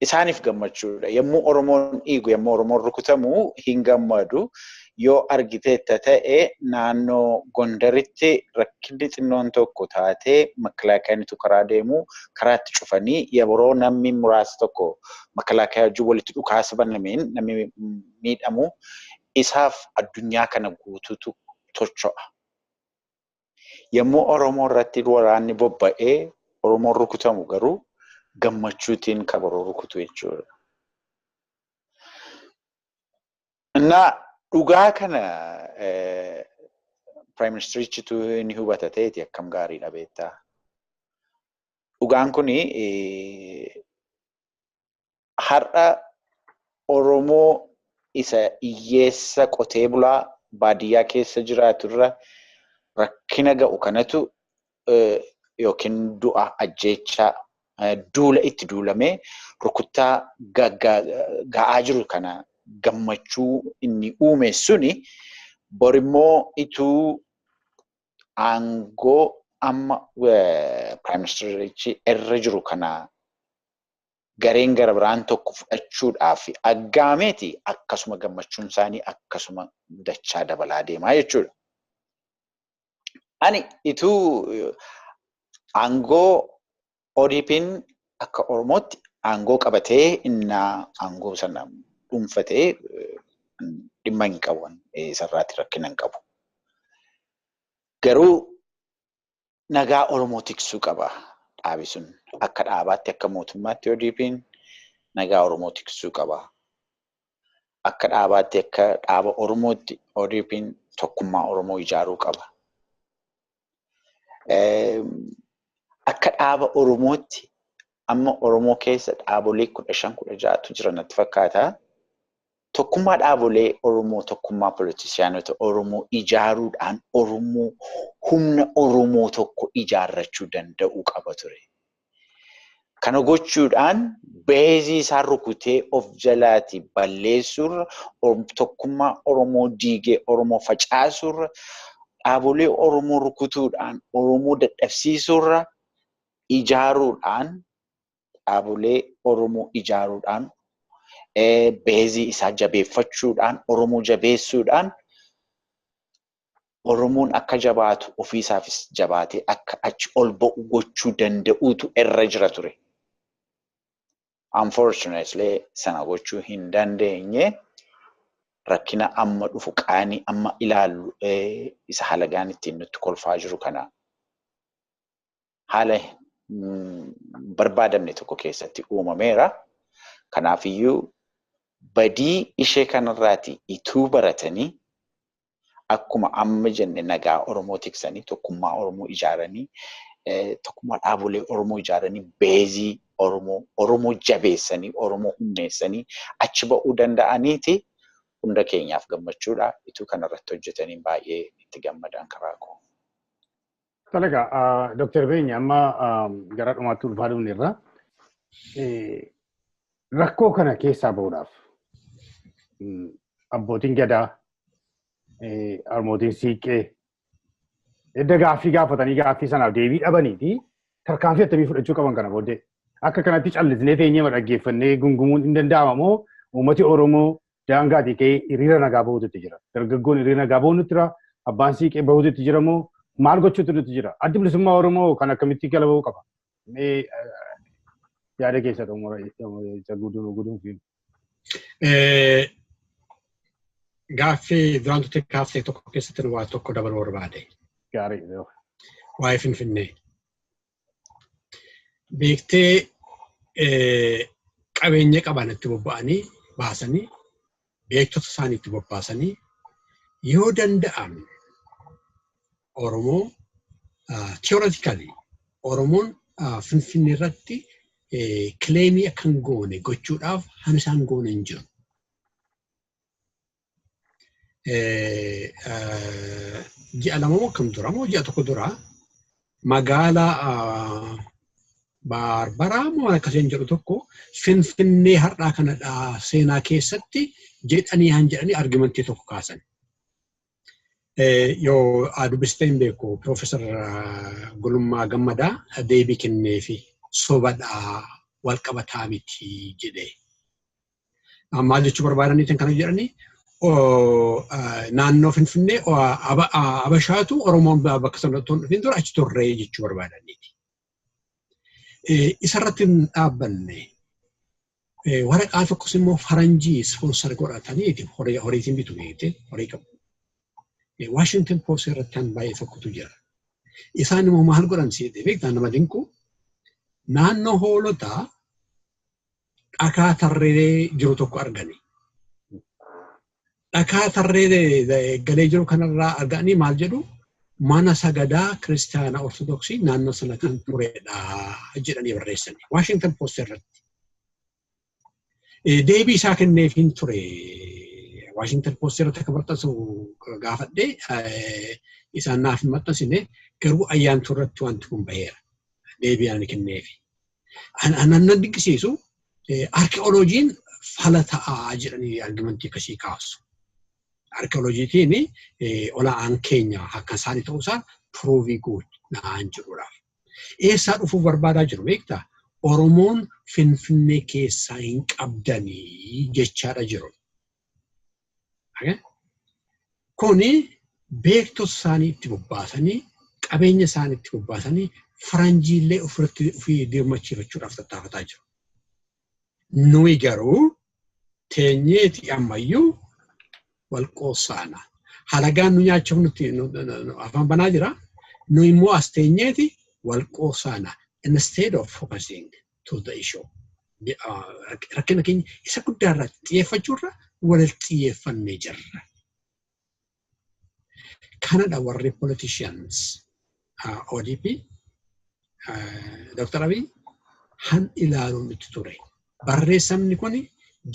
isaaniif gammachuudha. Yommuu Oromoon dhiigu yommuu Oromoon rukutamu hin gammadu yoo argiteetta ta'e naannoo Gondaritti rakkinni xinnoon tokko taatee makalaakiyaanitu karaa deemu karaatti cufanii yeroo namni muraasa tokko makalaakiyaa wajjin walitti dhukaasa banameen namni miidhamu isaaf addunyaa kana guutuutu tocho'a. Yommuu Oromoo irratti waraanni bobba'ee Oromoon rukutamu garuu gammachuutiin kabaroo rukutu jechuudha. Innaa dhugaa kana Prime Ministerichitu ni hubata ta'eeti akkam gaariidha beektaa. dhugaan kuni har'a Oromoo isa hiyyeessa qotee bulaa baadiyyaa keessa jiraaturra rakkina ga'u kanatu yookiin du'a ajjeechaa duula itti duulamee rukuttaa ga'aa jiru kana gammachuu inni uume suni borimmoo ituu aangoo amma Prime Ministerichi irra jiru kana gareen gara biraan tokko fudhachuudhaaf aggaameeti akkasuma gammachuun isaanii akkasuma dachaa dabalaa deemaa jechuudha. Ani ituu aangoo ODP'n akka Oromootti aangoo qabatee innaa aangoo sana dhuunfatee dhimma hin qaban isarraatti rakkina hin qabu. Garuu nagaa Oromoo tiksuu qaba dhaabi sun akka dhaabaatti akka mootummaatti ODP'n nagaa Oromoo tiksuu qaba. Akka dhaabaatti akka dhaaba Oromootti ODP'n tokkummaa Oromoo ijaaruu qaba. Akka dhaaba Oromootti amma Oromoo keessa dhaabolee 15-16 jiran natti fakkaata. Tokkummaa dhaabolee Oromoo tokkummaa politisiyaanota Oromoo ijaaruudhaan Oromoo humna Oromoo tokko ijaarrachuu danda'uu qaba ture. Kana gochuudhaan beezii isaa rukutee of jalaati balleessuurra tokkummaa Oromoo diigee Oromoo facaasuurra dhaabolee Oromoo rukutuudhaan Oromoo dadhabsiisuurra ijaaruudhaan dhaabolee Oromoo ijaaruudhaan beezii isaa jabeeffachuudhaan Oromoo jabeessuudhaan Oromoon akka jabaatu ofiisaafis jabaatee akka achi ol ba'u gochuu danda'uutu irra jira ture. Unfortunately sana gochuu hin dandeenye rakkina amma dhufu qaanii amma ilaallu isa halagaan ittiin nutti kolfaa jiru kana haala barbaadamne tokko keessatti uumameera. Kanaafiyyuu badii ishee kanarraati ituu baratanii akkuma amma jenne nagaa Oromoo tiksanii tokkummaa Oromoo ijaaranii tokkummaa dhaabolee Oromoo ijaaranii beezii Oromoo jabeessanii Oromoo humneessanii achi ba'uu danda'aniiti hunda keenyaaf gammachuudha. Ituu kanarratti hojjetanii baay'ee itti gammadaan karaa koo. Talaga Dr. Beenyaa amma gara dhumaatti ulfaaduun irra rakkoo kana keessaa ba'uudhaaf abbootiin gadaa harmootiin siiqqee edda gaaffii gaafatanii gaaffii sanaaf deebii dhabaniiti tarkaanfii attamii fudhachuu qaban kana booddee akka kanatti callisnee teenyee dhaggeeffannee gungumuun hin danda'ama moo uummati Oromoo daangaatii ka'ee hiriira nagaa bahuutu jira. Dargaggoon hiriira nagaa bahuutu jira. Abbaan siiqqee bahuutu jira moo maal gochuutu nuti jira? Addi bilisummaa Oromoo kan akkamitti gala bahuu qaba? Yaada keessa isa guduunfiin. Gaaffii duraan tutte kaaftee tokko keessatti waa tokko dabaluu barbaade. Gaarii. Waa'ee Finfinnee. Beektee qabeenya qaban itti bobba'anii baasanii beektota isaanii itti bobbaasanii yoo danda'an Oromoo theoretically Oromoon Finfinnee irratti kileemii akkan goone gochuudhaaf han isaan goone hin jiru. Ji'a lama akkam dura moo ji'a tokko dura magaalaa Baarbaraa moo akkasiin jedhu tokko Finfinnee har'aa kanadha seenaa keessatti jedhanii argumentii tokko kaasan. Yoo dubbistee hin beeku Profeesar Gulummaa Gammadaa deebii kennee fi sobadhaa walqabataa miti jedhee. Maal jechuu barbaadaniitiin kana jedhanii naannoo Finfinnee Abashaatu Oromoon bakka sanatti dhufeen dura achi turree jechuu barbaadaniiti. Isarratti hin dhaabbanne waraqaa tokkos immoo faranjii ispoonsar godhataniiti horiitiin bitu beekte horii qabu. Washington Post irratti kan baay'ee tokkotu jira. Isaan immoo maal godhan si'eete beektaa nama dinqu naannoo hoolotaa dhakaa tarree jiru tokko argani. Dhakaa tarree galee jiru kanarraa arganii maal jedhu mana sagadaa kiristaana ortodoksii naannoo sana kan turedha jedhanii barreessanii Washington Post irratti. Deebii isaa kenneefiin ture Washington Post irratti akka maxxansu gaafadhee isaan naaf hin maxxansine garuu ayyaantu irratti wanti kun baheera. Deebii ani kenneefi. Anan dinqisiisu arkeoloojiin fala ta'aa jedhanii argumentii akkasii kaasu. Arkeoloojiitiin olaanaan keenya akka isaanii ta'uusaa pruuvii godhaan jedhuudhaaf. Eessaa dhufuuf barbaadaa jiru beektaa? Oromoon Finfinnee keessaa hin qabdanii jechaadha jiru. Kuni beektota isaanii itti bobbaasanii qabeenya isaanii itti bobbaasanii faranjiillee ofii dirmachiifachuudhaaf tattaafataa jiru. Nuyi garuu teenyeeti ammayyuu wal qoossaana. Halagaan nu nyaachuuf nuti afaan banaa jira. Nu immoo as teenyeeti wal qoossaana. Instead of focusing to the issue. Rakkina keenya isa guddaa irratti xiyyeeffachuurra walitti xiyyeeffannee jirra. Kanadha warri politicians ODP Dr. Abiy han ilaaluun itti ture. Barreessamni kun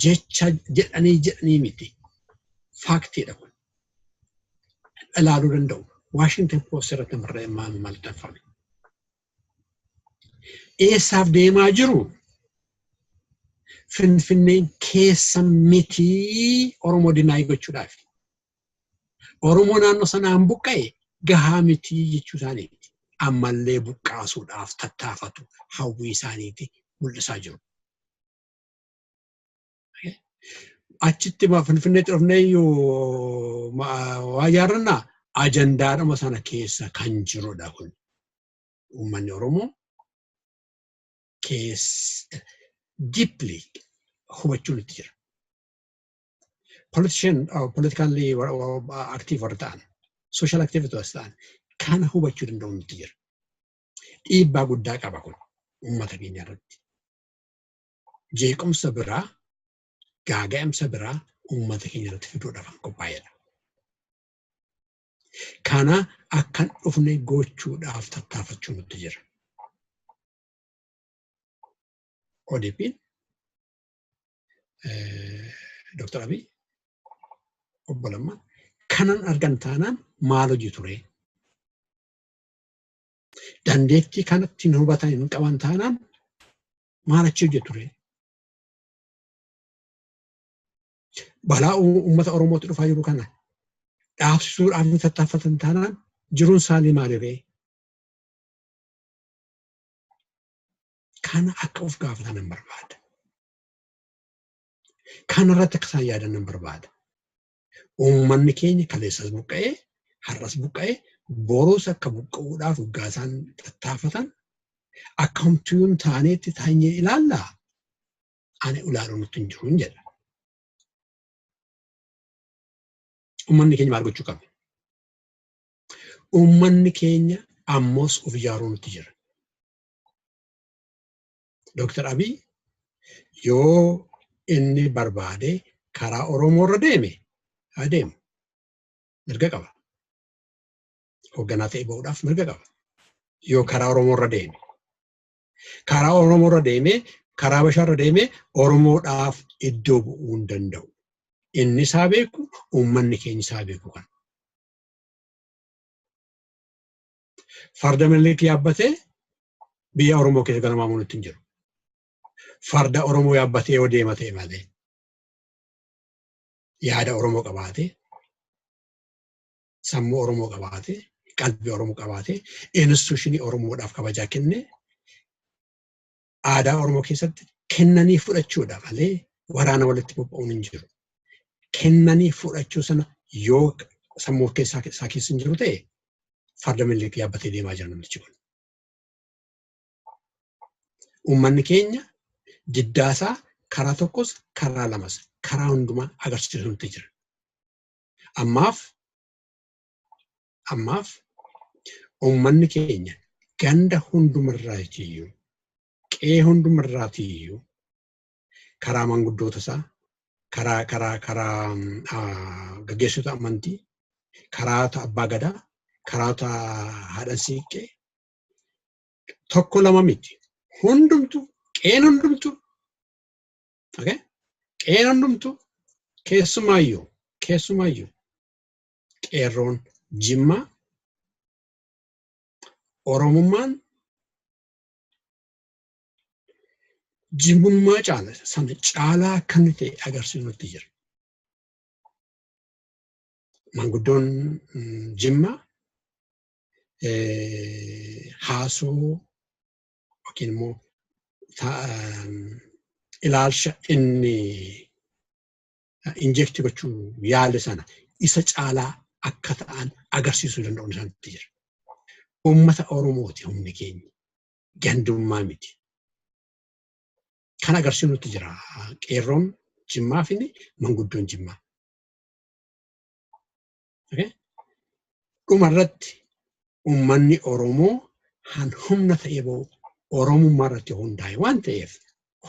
jecha jedhanii miti. Faaktiidha kun. Ilaaluu danda'u. Washington Post irratti maxxanfame. Eessaaf deemaa jiru? Finfinneen keessa miti Oromoo dinaayii gochuudhaaf. Oromoo naannoo sanaan buqqa'e gahaa miti jechuu isaaniiti. Ammallee buqqaasuudhaaf tattaafatu hawwii isaaniiti mul'isaa jiru. Achitti Finfinneetti dhufnee yoo waa yaarannaa ajandaadhuma sana keessa kan jirudha kun. Uummanni Oromoo deeply hubachuun itti jira. Politically active warra ta'an, social activities ta'an kana hubachuu danda'uun itti jira. Dhiibbaa guddaa qaba kun uummata keenya irratti. Jeequmsa biraa, gaaga'amsa biraa uummata keenya irratti fiduudhaaf qophaa'edha. Kana akkan dhufne gochuudhaaf tattaafachuun itti jira. ODP Dr. Abiy obbo Lammaan kanan argan taanaan maal hojii ture? Dandeettii kanatti hin hubatan hin qaban taanaan maal achi hojii ture? Balaa uummata Oromootti dhufaa jiru kana dhaabsisuudhaaf hin tattaafatan taanaan jiruun isaanii maaliree? Kana akka of gaafatan hin barbaada. Kana irratti akka isaan yaadan hin barbaada. Uummanni keenya kaleessas buqqa'ee, har'as buqqa'ee, boruus akka buqqa'uudhaaf waggaa isaan tattaafatan akka homtuun taaneetti taa'ee ilaallaa. Ani ilaaluun nutti hin jiru hin jedha. Uummanni keenya maal gochuu qaba? Uummanni keenya ammoos of ijaaruu nutti jira. Dr. Abiy yoo inni barbaade karaa Oromoo irra deeme adeemu. Mirga qaba. Hoogganaa ta'ee bahuudhaaf mirga qaba. Yoo karaa Oromoo irra deeme. Karaa Oromoo irra deeme, karaa Habashaa irra deeme Oromoodhaaf iddoo bu'uu hin danda'u. Inni isaa beeku, uummanni keenya isaa beeku kan. Farda Minilik yaabbatee biyya Oromoo keessa galmaamuun ittiin jiru. Farda Oromoo yaabbatee yoo deema ta'e malee. Yaada Oromoo qabaatee, sammuu Oromoo qabaatee, qalbii Oromoo qabaatee, instituushinii Oromoodhaaf kabajaa kennee aadaa Oromoo keessatti kennanii fudhachuudha malee waraana walitti bobba'uun hin jiru. Kennanii fudhachuu sana yoo sammuu isaa keessa hin jiru ta'e farda Minilik yaabbatee deemaa jira namichi kun. Uummanni keenya diddaasaa karaa tokkos karaa lamas karaa hundumaa agarsiisuutti jira. Ammaaf uummanni keenya ganda hundumarraatiyyuu qe'ee hundumarraatiyyuu karaa manguddoota isaa karaa gaggeessota amantii karaa abbaa gadaa karaata haadha siiqqee tokko lama miti. Hundumtu qeen hundumtu qeen hundumtu keessumaayyuu qeerroon Jimmaa Oromummaan Jimmummaa caala sana caalaa akka inni ta'e agarsiisutti jira. Manguddoon Jimmaa haasoo yookiin immoo ilaalcha inni injekti gochuu yaale sana isa caalaa akka ta'an agarsiisuu danda'uun isaanitti jira. Ummata Oromooti humni keenya gandummaa miti. Kan agarsiisutti jira qeerroon Jimmaa fi manguddoon Jimmaa. Dhumarratti ummanni Oromoo han humna ta'ee ba'u Oromummaa irratti hundaa'e waan ta'eef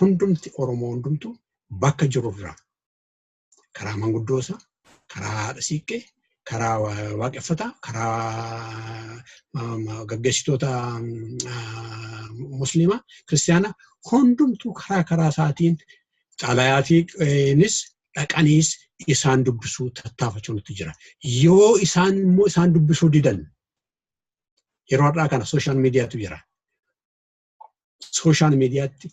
hundumti Oromoo hundumtu bakka jirurraa karaa manguddoosa, karaa haadha siiqqee, karaa waaqeffataa, karaa gaggeessitoota musliimaa, kiristaanaa hundumtuu karaa isaatiin xalayaatiinis dhaqaniis isaan dubbisuu tattaafachuu nutti jira. Yoo isaan immoo isaan dubbisuu didan yeroo har'aa kana sooshaal miidiyaatu jira. Sooshaal miidiyaatti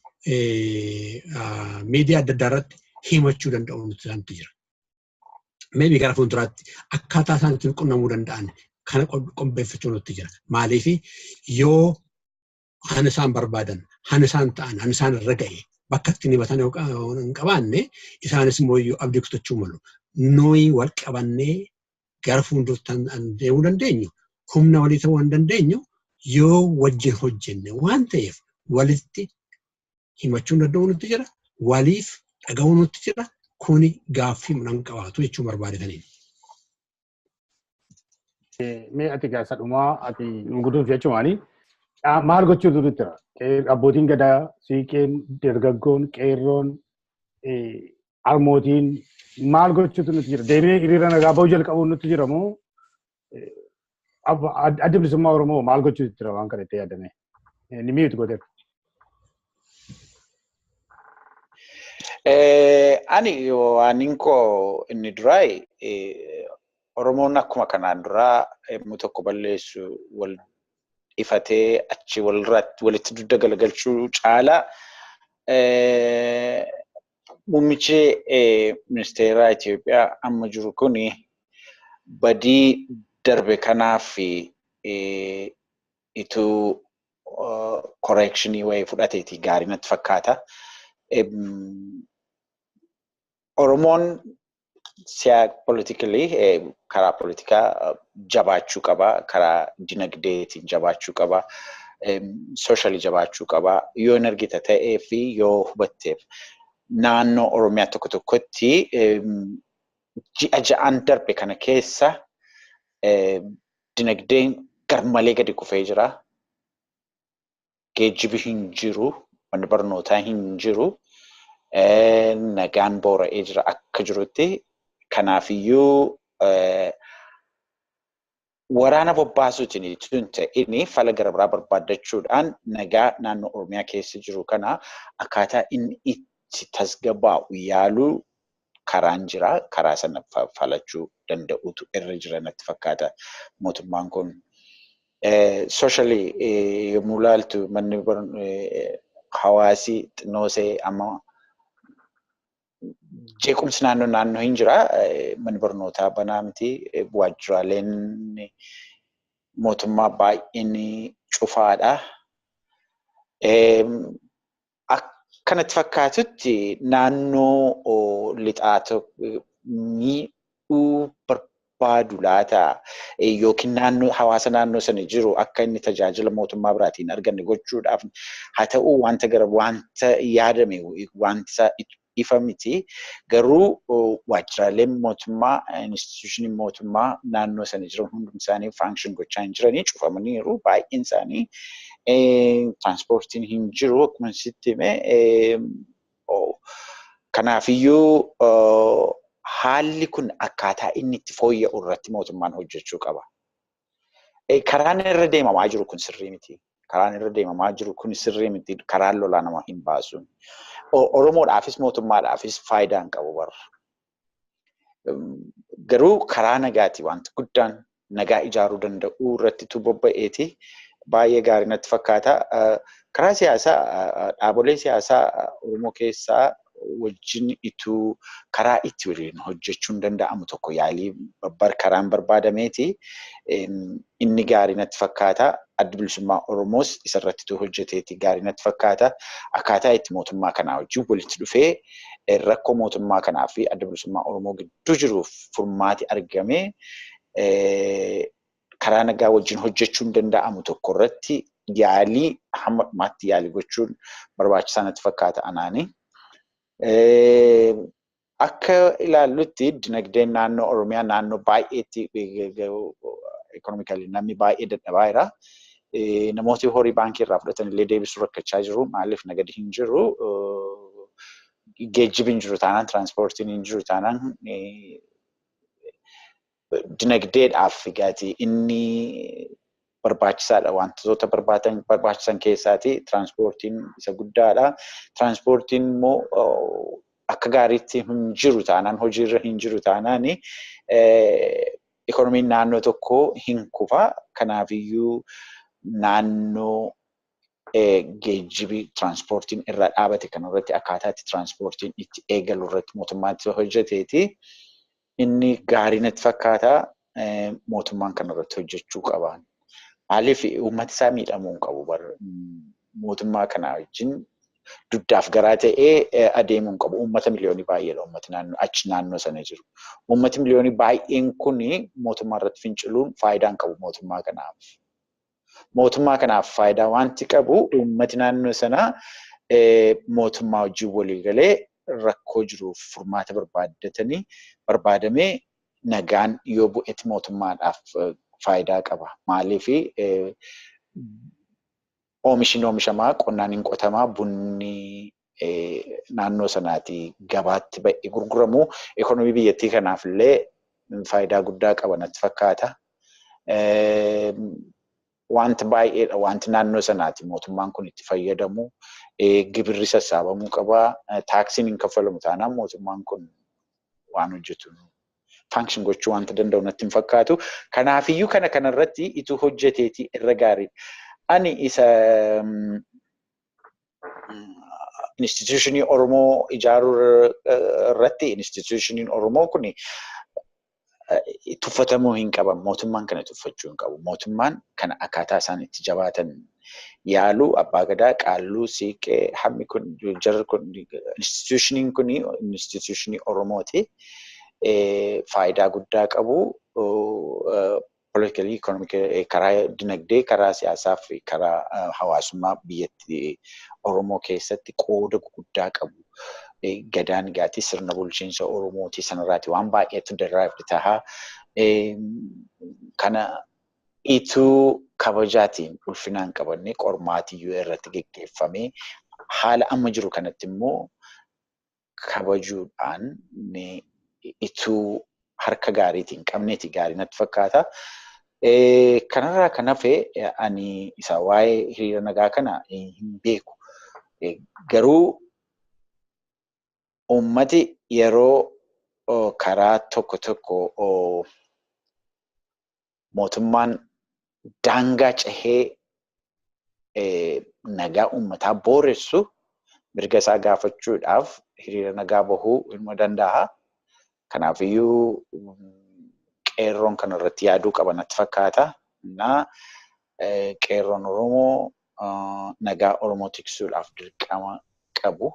miidiyaa adda addaa irratti himachuu danda'u nutti jira. Maybe gara fuulduraatti akkaataa isaan ittiin qunnamuu danda'an kana qopheeffachuu nutti jira. Maaliif yoo han isaan barbaadan, han isaan ta'an, han isaan irra ga'e bakka ittiin himatan hin qabaanne isaanis immoo abdii kutachuu malu. Nuyi wal qabannee gara fuulduraatti deemuu dandeenyu, humna walii ta'uu hin dandeenyu yoo wajjin hojjenne waan ta'eef walitti himachuu danda'u nutti jira. Waliif dhaga'uu nutti jira. Kuni gaaffii nan qabaatu jechuun barbaadetanii. Mee ati gaasa dhumaa ati manguddoon jechuun maal gochuu durutti jira? Abbootiin gadaa, siiqeen, dargaggoon, qeerroon, harmootiin maal gochuutu nutti jira? Deemee hiriira nagaa bahuu jalqabuun nutti jira moo adda bilisummaa Oromoo maal gochuutu jira waan kana itti yaadame? Ni miitu godhe. Ani waan koo inni duraa Oromoon akkuma kanaan duraa yemmuu tokko balleessu wal ifatee achi walitti dudda galagalchuu caala muummichi ministeera Itoophiyaa amma jiru kuni badii darbe kanaaf ituu correctionii wayii fudhateeti gaarii natti fakkaata. Oromoon politically karaa politikaa jabaachuu qaba, karaa dinagdeetiin jabaachuu qaba, socially jabaachuu qaba. Yoo argita ta'ee fi yoo hubatteef naannoo Oromiyaa tokko tokkotti ji'a ja'aan darbe kana keessa dinagdeen garmalee gadi kufee jira. Geejjibi hin jiru, manni barnootaa hin jiru. Nagaan boora'ee jira akka jirutti. Kanaafiyyuu waraana bobbaasuutiin tun ta'ini fala gara biraa barbaaddachuudhaan nagaa naannoo Oromiyaa keessa jiru kana akkaataa inni itti tasgabbaa'u yaaluu karaan jira. Karaa sana falachuu danda'utu irra jira natti fakkaata mootummaan kun. Socially yommuu ilaaltu manni hawaasii xinnoosee amma jeequmsi naannoo hin jira. Manni barnootaa banaa miti. Waajjiraaleen mootummaa baay'een cufaadha. Akkanatti fakkaatutti naannoo lixaa miidhuu barbaadu laata yookiin naannoo hawaasa naannoo sana jiru akka inni tajaajila mootummaa biraatiin arganne gochuudhaaf haa ta'u wanta yaadame wanta ifa miti. Garuu waajjiraaleen mootummaa, instituushinii mootummaa naannoo sana jiran hundum isaanii function gochaa hin jiranii cufamaniiru. Baay'een isaanii transportiin hin jiru akkuma sitti hime. Kanaafiyyuu haalli kun akkaataa inni itti fooyya'u irratti mootummaan hojjechuu qaba. karaan irra deemamaa jiru kun sirrii miti. Karaan irra deemamaa jiru kun sirrii miti. Karaan lolaa nama hin baasu. Oromoodhaafis mootummaadhaafis faayidaa hin qabu barra. Garuu karaa nagaati wanti guddaan nagaa ijaaruu danda'u irratti bobba'eeti. Baay'ee gaarii natti fakkaata. Karaa siyaasaa dhaabolee siyaasaa Oromoo keessaa wajjin ituu karaa itti waliin hojjechuun danda'amu tokko yaalii karaan barbaadameeti. Inni gaarii natti fakkaata. Adda bilisummaa Oromoos isarratti hojjeteeti gaarii natti fakkaata. Akkaataa itti mootummaa kanaa wajjin walitti dhufee rakkoo mootummaa kanaa fi adda bilisummaa Oromoo gidduu jiruuf furmaati argamee karaa nagaa wajjin hojjechuun danda'amu tokko irratti yaalii hamma dhumaatti yaalii gochuun barbaachisaa natti fakkaata anaani. Akka ilaallutti dinagdeen naannoo Oromiyaa naannoo baay'eetti ekonomikaalii namni baay'ee dadhabaa jira. Namooti horii baankii irraa fudhatan illee deebisuu rakkachaa jiru. Maaliif nagadi hin jiru? Geejjibi hin jiru taanaan, tiraanspoortiin hin jiru taanaan dinagdeedhaaf gaatii inni barbaachisaadha. Wantoota barbaachisan keessaati tiraanspoortiin isa guddaadha. Tiraanspoortiin immoo akka gaariitti hin jiru taanaan, hojiirra hin jiru taanaan ekonomiin naannoo tokkoo hin kufa. Kanaafiyyuu naannoo geejjibi tiraanspoortiin irra dhaabate kanarratti akkaataa itti tiraanspoortiin itti eegalu irratti mootummaatti hojjeteeti. Inni gaarii natti fakkaata. Mootummaan kanarratti hojjechuu qaba. Maaliif uummata isaa miidhamuu hin qabu. Mootummaa kanaa wajjin duddaaf garaa ta'ee adeemuu hin qabu. Uummata miliyoonii baay'eedha uummati achi naannoo sana jiru. Uummati miliyoonii baay'een kun mootummaa irratti finciluun faayidaa hin qabu mootummaa kanaaf. Mootummaa kanaaf faayidaa wanti qabu uummati naannoo sanaa mootummaa wajjin walii galee rakkoo jiruuf furmaata barbaadamee nagaan yoo bu'etti mootummaadhaaf faayidaa qaba. Maaliif oomishiin oomishamaa, qonnaan hin qotamaa, bunni naannoo sanaati gabaatti ba'ee gurguramu. Ekonomii biyyattii kanaaf illee faayidaa guddaa qaba natti fakkaata. Wanta baay'eedha wanti naannoo sanaati mootummaan kun itti fayyadamu. Gibirri sassaabamuu qaba. Taaksiin hin kaffalamu taanaan mootummaan kun waan hojjetu function gochuu wanta danda'u natti hin fakkaatu. Kanaafiyyuu kanarratti ituu hojjeteeti irra gaarii. Ani isa institutionii Oromoo ijaaruu irratti institutioniin Oromoo kun tuffatamuu hin qaban. Mootummaan kana tuffachuu hin qabu. Mootummaan kana akkaataa isaan itti jabaatan yaalu abbaa gadaa qaalluu siiqee hammi kun jarri kun institutioniin kun institutionii Oromooti. Faayidaa guddaa qabu. Politically, economically, karaa dinagdee, karaa siyaasaa fi karaa hawaasummaa biyyattii Oromoo keessatti qooda guddaa qabu. Gadaan gaatii sirna bulchiinsa Oromooti sanarraati waan baay'eetu derived ta'a. Kana ituu kabajaatiin ulfinaan qabannee qormaatiyyuu irratti geggeeffamee haala amma jiru kanatti immoo kabajuudhaan ituu harka gaariitiin qabneeti gaarii natti fakkaata. Kanarraa kan hafe ani isa waa'ee hiriira nagaa kana hin beeku. Garuu uummati yeroo karaa tokko mootummaan daangaa cehee nagaa uummataa booressu mirga isaa gaafachuudhaaf hiriira nagaa bahuu hin danda'a. Kanaafiyyuu qeerroon kanarratti yaaduu qaba natti fakkaata. Qeerroon Oromoo nagaa Oromoo tiksuudhaaf dirqama qabu.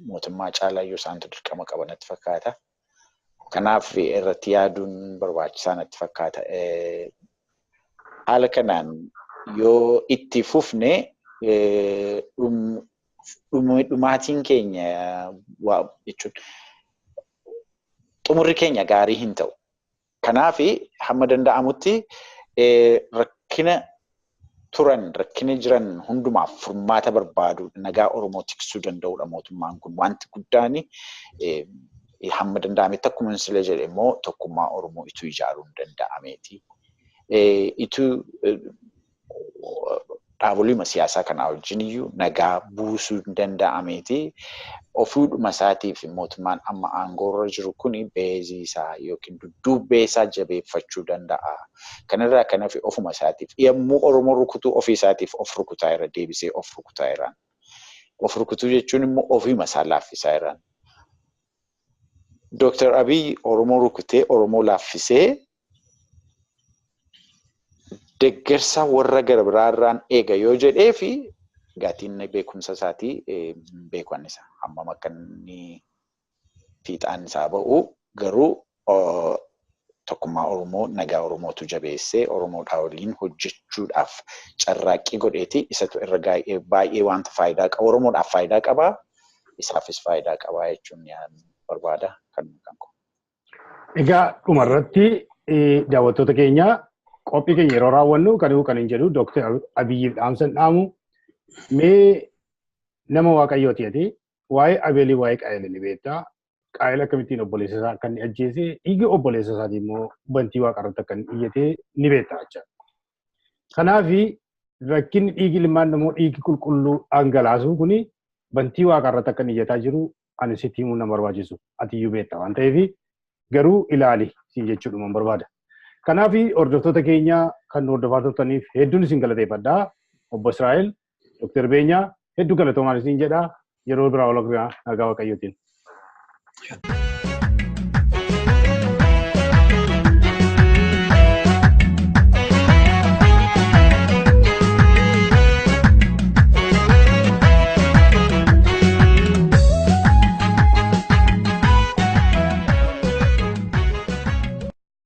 Mootummaa caalaa yoo isaantu dirqama qaba natti fakkaata. Kanaaf irratti yaaduun barbaachisaa natti fakkaata. Haala kanaan yoo itti fufne dhumaatiin keenya jechuun xumurri keenya gaarii hin ta'u. Kanaaf hamma danda'amutti rakkina jiran hundumaaf furmaata barbaadu nagaa Oromoo tiksuu danda'udha mootummaan kun. Wanti guddaan hamma danda'ametti akkuma sila jedhe immoo tokkummaa Oromoo ituu ijaaruun danda'ameeti. itu dhaabolee siyaasaa kana wajjin iyyuu nagaa buusuu danda'ameeti. Ofuudhuma isaatiif mootummaan amma aangoorra jiru kuni beezii isaa yookiin dudduubbee isaa jabeeffachuu danda'a. Kanarraa kanaaf ofuma isaatiif yommuu Oromoo rukutuu ofii isaatiif of rukutaa jira deebisee of rukutaa jira. Of rukutuu jechuun immoo ofiima isaa laaffisaa jira. Dr. Abiyyi Oromoo rukutee Oromoo laaffisee deeggarsa warra gara biraarraan eega yoo jedhee fi gaatiin beekumsa isaatii beekan isa hammam akka inni fiixaan isaa ba'u garuu tokkummaa Oromoo nagaa Oromootu jabeessee Oromoodhaa waliin hojjechuudhaaf carraaqqii godheeti isatu irra baay'ee wanta faayidaa qaba Oromoodhaaf faayidaa qaba isaafis faayidaa qaba jechuun barbaada kan ko. Egaa dhumarratti daawwattoota keenya qophii keenya yeroo raawwannu kan hin jedhu Dr. Abiyyiif dhaamsan dhaamu mee nama waaqayyooti ati waa'ee Abeelii waa'ee Qaayil ni beektaa Qaayil akkamittiin obboleessa isaa akka inni ajjeese dhiigi obboleessa isaatii immoo bantii waaqarratti akka inni iyyatee ni beektaa jechuudha. Kanaaf rakkinni dhiigi ilmaan namoo dhiigi qulqulluu dhangalaasuu kuni bantii waaqarratti akka inni iyyataa jiru ani sitti himuu nama barbaachisu ati iyyuu beektaa waan ta'eef garuu ilaali siin jechuudhumaan barbaada. Kanaaf hordoftoota keenya kan hordofaa turtaniif hedduun isin galateeffadha. Obbo Israa'el Dr. Beenyaa hedduu galatoomaa isin jedha yeroo biraa wal argaa nagaa waaqayyootiin.